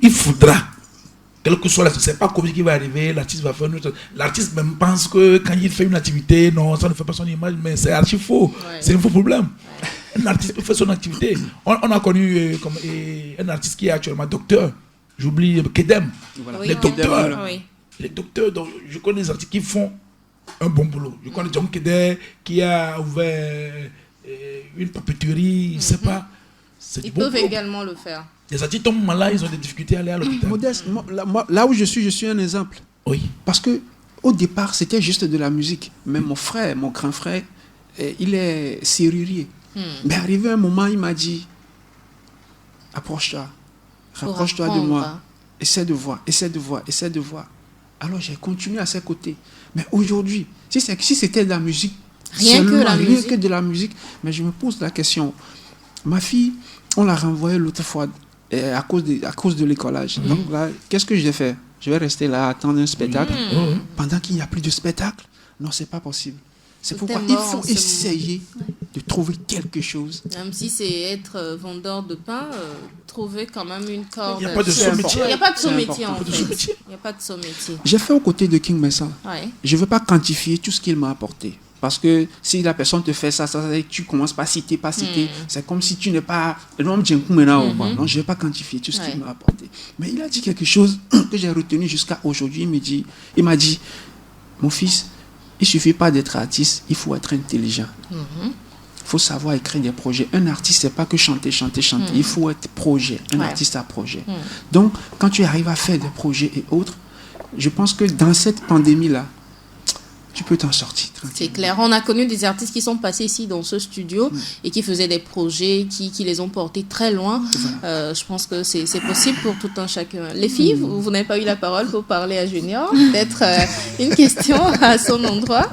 F: il faudra, quel que soit c'est pas comme ce qui va arriver, l'artiste va faire une autre. L'artiste même pense que quand il fait une activité, non, ça ne fait pas son image, mais c'est archi faux. C'est un faux problème. Un artiste peut faire son activité. On a connu un artiste qui est actuellement docteur. J'oublie Kedem. Voilà. Les docteurs. Les docteurs, donc, je connais des artistes qui font un bon boulot. Je connais John Kedem qui a ouvert une papeterie, je ne sais pas.
A: Ils peuvent également le faire.
F: Les artistes tombent malades, ils ont des difficultés à aller à l'hôpital.
D: Modeste, là où je suis un exemple.
F: Oui.
D: Parce que au départ, c'était juste de la musique. Mais mon grand frère, il est serrurier. Mais arrivé un moment, il m'a dit, approche-toi, rapproche-toi de moi, essaie de voir. Alors j'ai continué à ses côtés. Mais aujourd'hui, si c'était de la musique, rien que de la musique, mais je me pose la question. Ma fille, on l'a renvoyée l'autre fois à cause de l'écolage. Donc là, qu'est-ce que je vais faire? Je vais rester là, attendre un spectacle. Pendant qu'il n'y a plus de spectacle, Non, c'est pas possible. C'est
A: Tout
D: pourquoi
A: est
D: il
A: mort en
D: faut
A: ce
D: essayer de trouver quelque chose.
A: Même si c'est être vendeur de pain, trouver quand même une corde.
F: Il n'y a pas de
D: C'est
F: sous-métier.
A: Il n'y a pas de
D: C'est
A: sous-métier en
D: important.
A: fait. Il n'y a pas de sous-métier.
D: J'ai fait aux côtés de King Messa.
A: Ouais.
D: Je ne veux pas quantifier tout ce qu'il m'a apporté. Parce que si la personne te fait ça, tu commences par citer, c'est comme si tu n'es pas... Non, je ne vais pas quantifier tout ce qu'il m'a apporté. Mais il a dit quelque chose que j'ai retenu jusqu'à aujourd'hui. Il m'a dit, mon fils, il ne suffit pas d'être artiste, il faut être intelligent. Il faut savoir écrire des projets. Un artiste, ce n'est pas que chanter. Il faut être projet, un artiste à projet. Donc, quand tu arrives à faire des projets et autres, je pense que dans cette pandémie-là, tu peux t'en sortir.
A: C'est clair. On a connu des artistes qui sont passés ici dans ce studio et qui faisaient des projets qui les ont portés très loin. Je pense que c'est possible pour tout un chacun. Les filles, vous n'avez pas eu la parole pour parler à Junior. Peut-être une question à son endroit.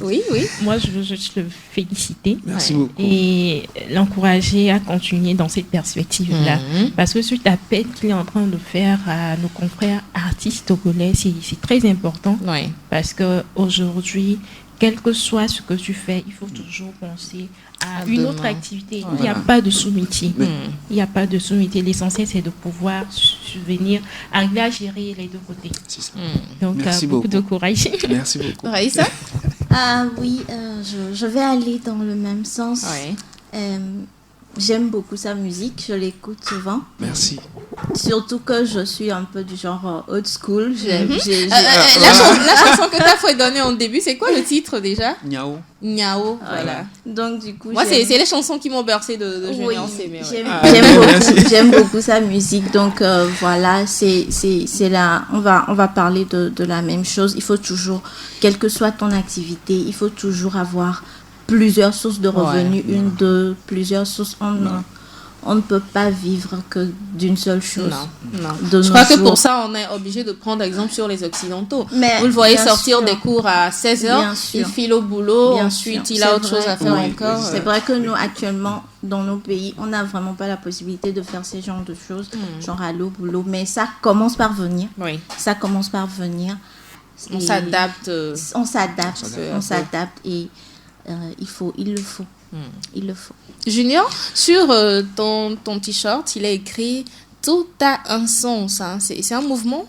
A: Oui.
E: Moi, je veux juste le féliciter.
D: Merci beaucoup.
E: Et l'encourager à continuer dans cette perspective-là. Parce que cet appel qu'il est en train de faire à nos confrères artistes togolais, c'est très important.
A: Oui.
E: Parce qu'aujourd'hui, quel que soit ce que tu fais, il faut toujours penser à une autre activité. Il n'y a pas de sous-métier. Il n'y a pas de sous-métier. L'essentiel, c'est de pouvoir subvenir, arriver à gérer les deux côtés.
D: C'est ça.
E: Donc,
D: Merci
E: beaucoup de courage.
D: Merci beaucoup.
A: Raïssa?
B: Oui, je vais aller dans le même sens. J'aime beaucoup sa musique, je l'écoute souvent.
D: Merci.
B: Surtout que je suis un peu du genre old school.
A: La chanson que tu as fredonnée en début, c'est quoi le titre déjà? Niao, voilà.
B: Donc du coup,
A: moi, c'est les chansons qui m'ont bercé de Junior.
B: J'aime beaucoup sa musique. Donc voilà, c'est là. On va parler de la même chose. Il faut toujours, quelle que soit ton activité, il faut toujours avoir plusieurs sources de revenus, plusieurs sources. On ne peut pas vivre que d'une seule chose.
A: Non. Je crois que pour ça, on est obligé de prendre exemple sur les Occidentaux. Vous le voyez sortir des cours à 16h, il file au boulot, ensuite il a autre chose à faire encore.
B: C'est vrai que nous, actuellement, dans nos pays, on n'a vraiment pas la possibilité de faire ces genres de choses, genre aller au boulot. Mais ça commence par venir. Ça commence par venir.
A: On s'adapte.
B: On s'adapte et il le faut.
A: Junior, sur ton t-shirt, il a écrit « Tout a un sens ». C'est un mouvement?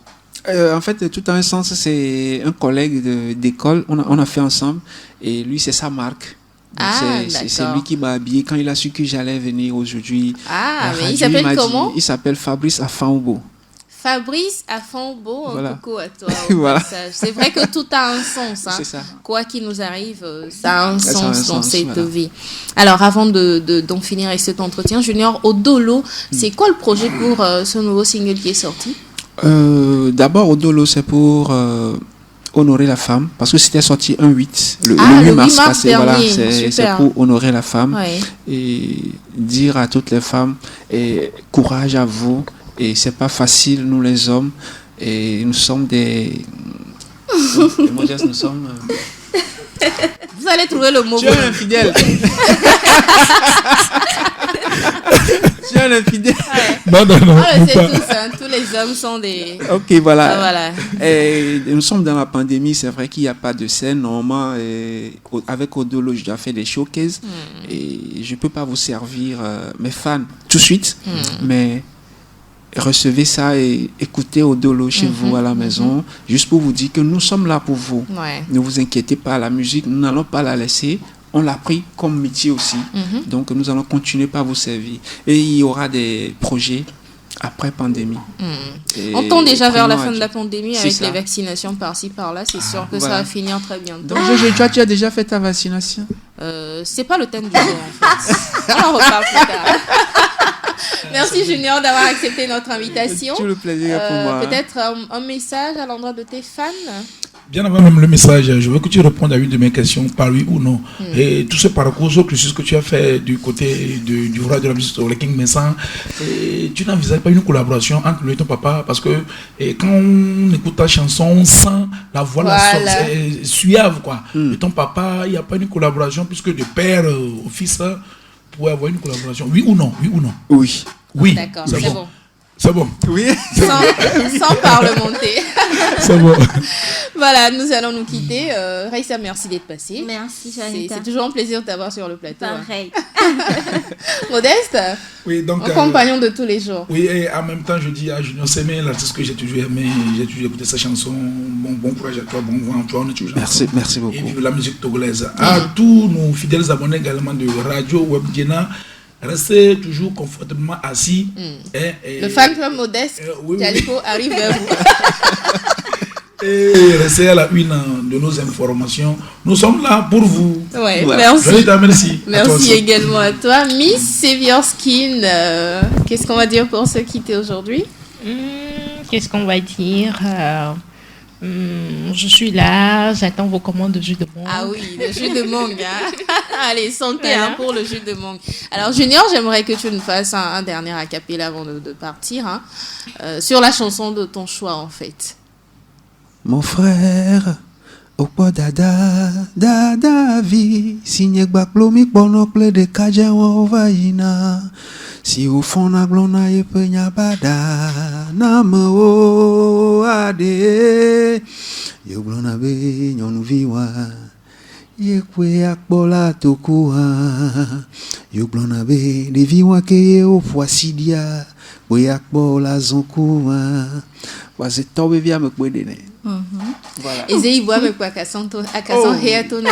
D: En fait, Tout a un sens, c'est un collègue d'école. On a fait ensemble. Et lui, c'est sa marque. C'est lui qui m'a habillé. Quand il a su que j'allais venir aujourd'hui.
A: Mais il s'appelle comment?
D: Il s'appelle Fabrice Afanbo.
A: Fabrice Afanbo, un coucou à toi.
D: Voilà.
A: C'est vrai que tout a un sens.
D: C'est ça.
A: Quoi qu'il nous arrive, ça a un sens dans cette vie. Alors, avant d'en finir avec cet entretien, Junior, Odolo, c'est quoi le projet pour ce nouveau single qui est sorti?
D: D'abord, Odolo, c'est pour honorer la femme, parce que c'était sorti un 8, le 8 mars passé.
A: Dernier.
D: Voilà, c'est pour honorer la femme et dire à toutes les femmes, courage à vous. Et c'est pas facile, nous les hommes, et nous sommes des... nous sommes...
A: Vous allez trouver le mot.
D: Tu es un infidèle. Tu es un infidèle.
F: Non.
A: C'est tous, tous les hommes sont des...
D: Ok, voilà. Et nous sommes dans la pandémie, c'est vrai qu'il n'y a pas de scène. Normalement, avec Odolo, je dois faire des showcases. Et je ne peux pas vous servir mes fans tout de suite, mais... recevez ça et écoutez Odolo chez vous à la maison, juste pour vous dire que nous sommes là pour vous. Ne vous inquiétez pas, la musique, nous n'allons pas la laisser. On l'a pris comme métier aussi. Donc nous allons continuer par vous servir. Et il y aura des projets après pandémie.
A: On tend déjà vers la fin de la pandémie avec les vaccinations par-ci par-là. C'est sûr que ça va finir très bientôt.
D: Donc toi, tu as déjà fait ta vaccination?
A: C'est pas le thème du jour en fait. On en reparle plus tard. Merci Junior d'avoir accepté notre invitation.
D: C'est tout le plaisir pour moi.
A: Peut-être un message à l'endroit de tes fans?
F: Bien avant même le message, je veux que tu répondes à une de mes questions, par oui ou non. Et tout ce parcours, ce que tu as fait du côté du roi de la musique sur le King Messa, tu n'envisages pas une collaboration entre lui et ton papa? Parce que quand on écoute ta chanson, on sent la voix suave, quoi. Et ton papa, il n'y a pas une collaboration, puisque de père au fils, pourrait avoir une collaboration. Oui ou non?
D: Oui.
A: D'accord, c'est bon.
F: C'est bon.
D: Oui.
A: Sans parlementer.
F: C'est bon.
A: Voilà, nous allons nous quitter. Raissa, merci d'être passée.
B: Merci, Janita.
A: C'est toujours un plaisir de t'avoir sur le plateau.
B: Pareil.
A: Modeste,
F: Oui, donc,
A: un compagnon de tous les jours.
F: Oui, et en même temps, je dis à Junior Sémé, l'artiste que j'ai toujours aimé, j'ai toujours écouté sa chanson. Bon courage à toi, bon vent à toi, on est toujours ensemble.
D: Merci beaucoup.
F: Et vive la musique togolaise. À tous nos fidèles abonnés également de Radio Web Diena, restez toujours confortablement assis.
A: Le fan club Modeste,
F: oui.
A: Calico arrive vers vous.
F: Et restez à la une de nos informations. Nous sommes là pour vous.
A: Ouais,
F: voilà.
A: Merci.
F: Merci.
A: Merci également à toi. Miss Savior Skin, qu'est-ce qu'on va dire pour se quitter aujourd'hui?
E: Qu'est-ce qu'on va dire? Je suis là, j'attends vos commandes de jus de mangue.
A: Ah oui, le jus de mangue. Hein. Allez, santé pour le jus de mangue. Alors Junior, j'aimerais que tu nous fasses un dernier a cappella avant de partir, hein, sur la chanson de ton choix en fait.
D: Mon frère, au quoi dada vie, signé gbaklomi bonokle de kajawa ovaina. Si au fond na glona ye penya bada na mo ade yo glona be nyonu viwa ye kwe akbola tokuha yo glona be de viwa ke ye o poisidia kwe akbola zonkuha parce tobe via me kwedene. Voilà.
A: Et Zéhi voit mais quoi qu'à son réatonner.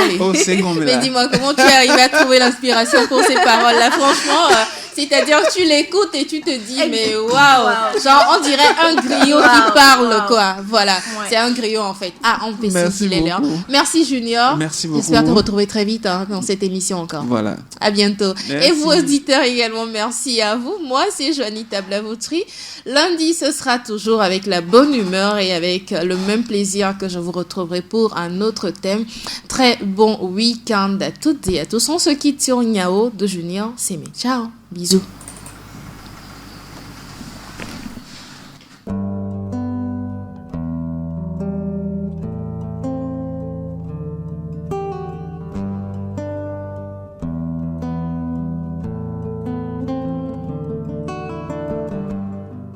A: Mais dis-moi comment tu es arrivé à trouver l'inspiration pour ces paroles-là. Franchement, c'est-à-dire que tu l'écoutes et tu te dis mais waouh, genre on dirait un griot qui parle quoi. Voilà, c'est un griot en fait. Ah, on peut s'il l'air. Merci Junior.
D: Merci beaucoup.
A: J'espère te retrouver très vite dans cette émission encore.
D: Voilà.
A: À bientôt.
D: Merci.
A: Et vous auditeurs également, merci à vous. Moi c'est Juanita Blavoutri. Lundi ce sera toujours avec la bonne humeur et avec le même plaisir que je vous retrouverai pour un autre thème. Très bon week-end à toutes et à tous. On se quitte sur Nyao de Junior Sémé. Ciao, bisous.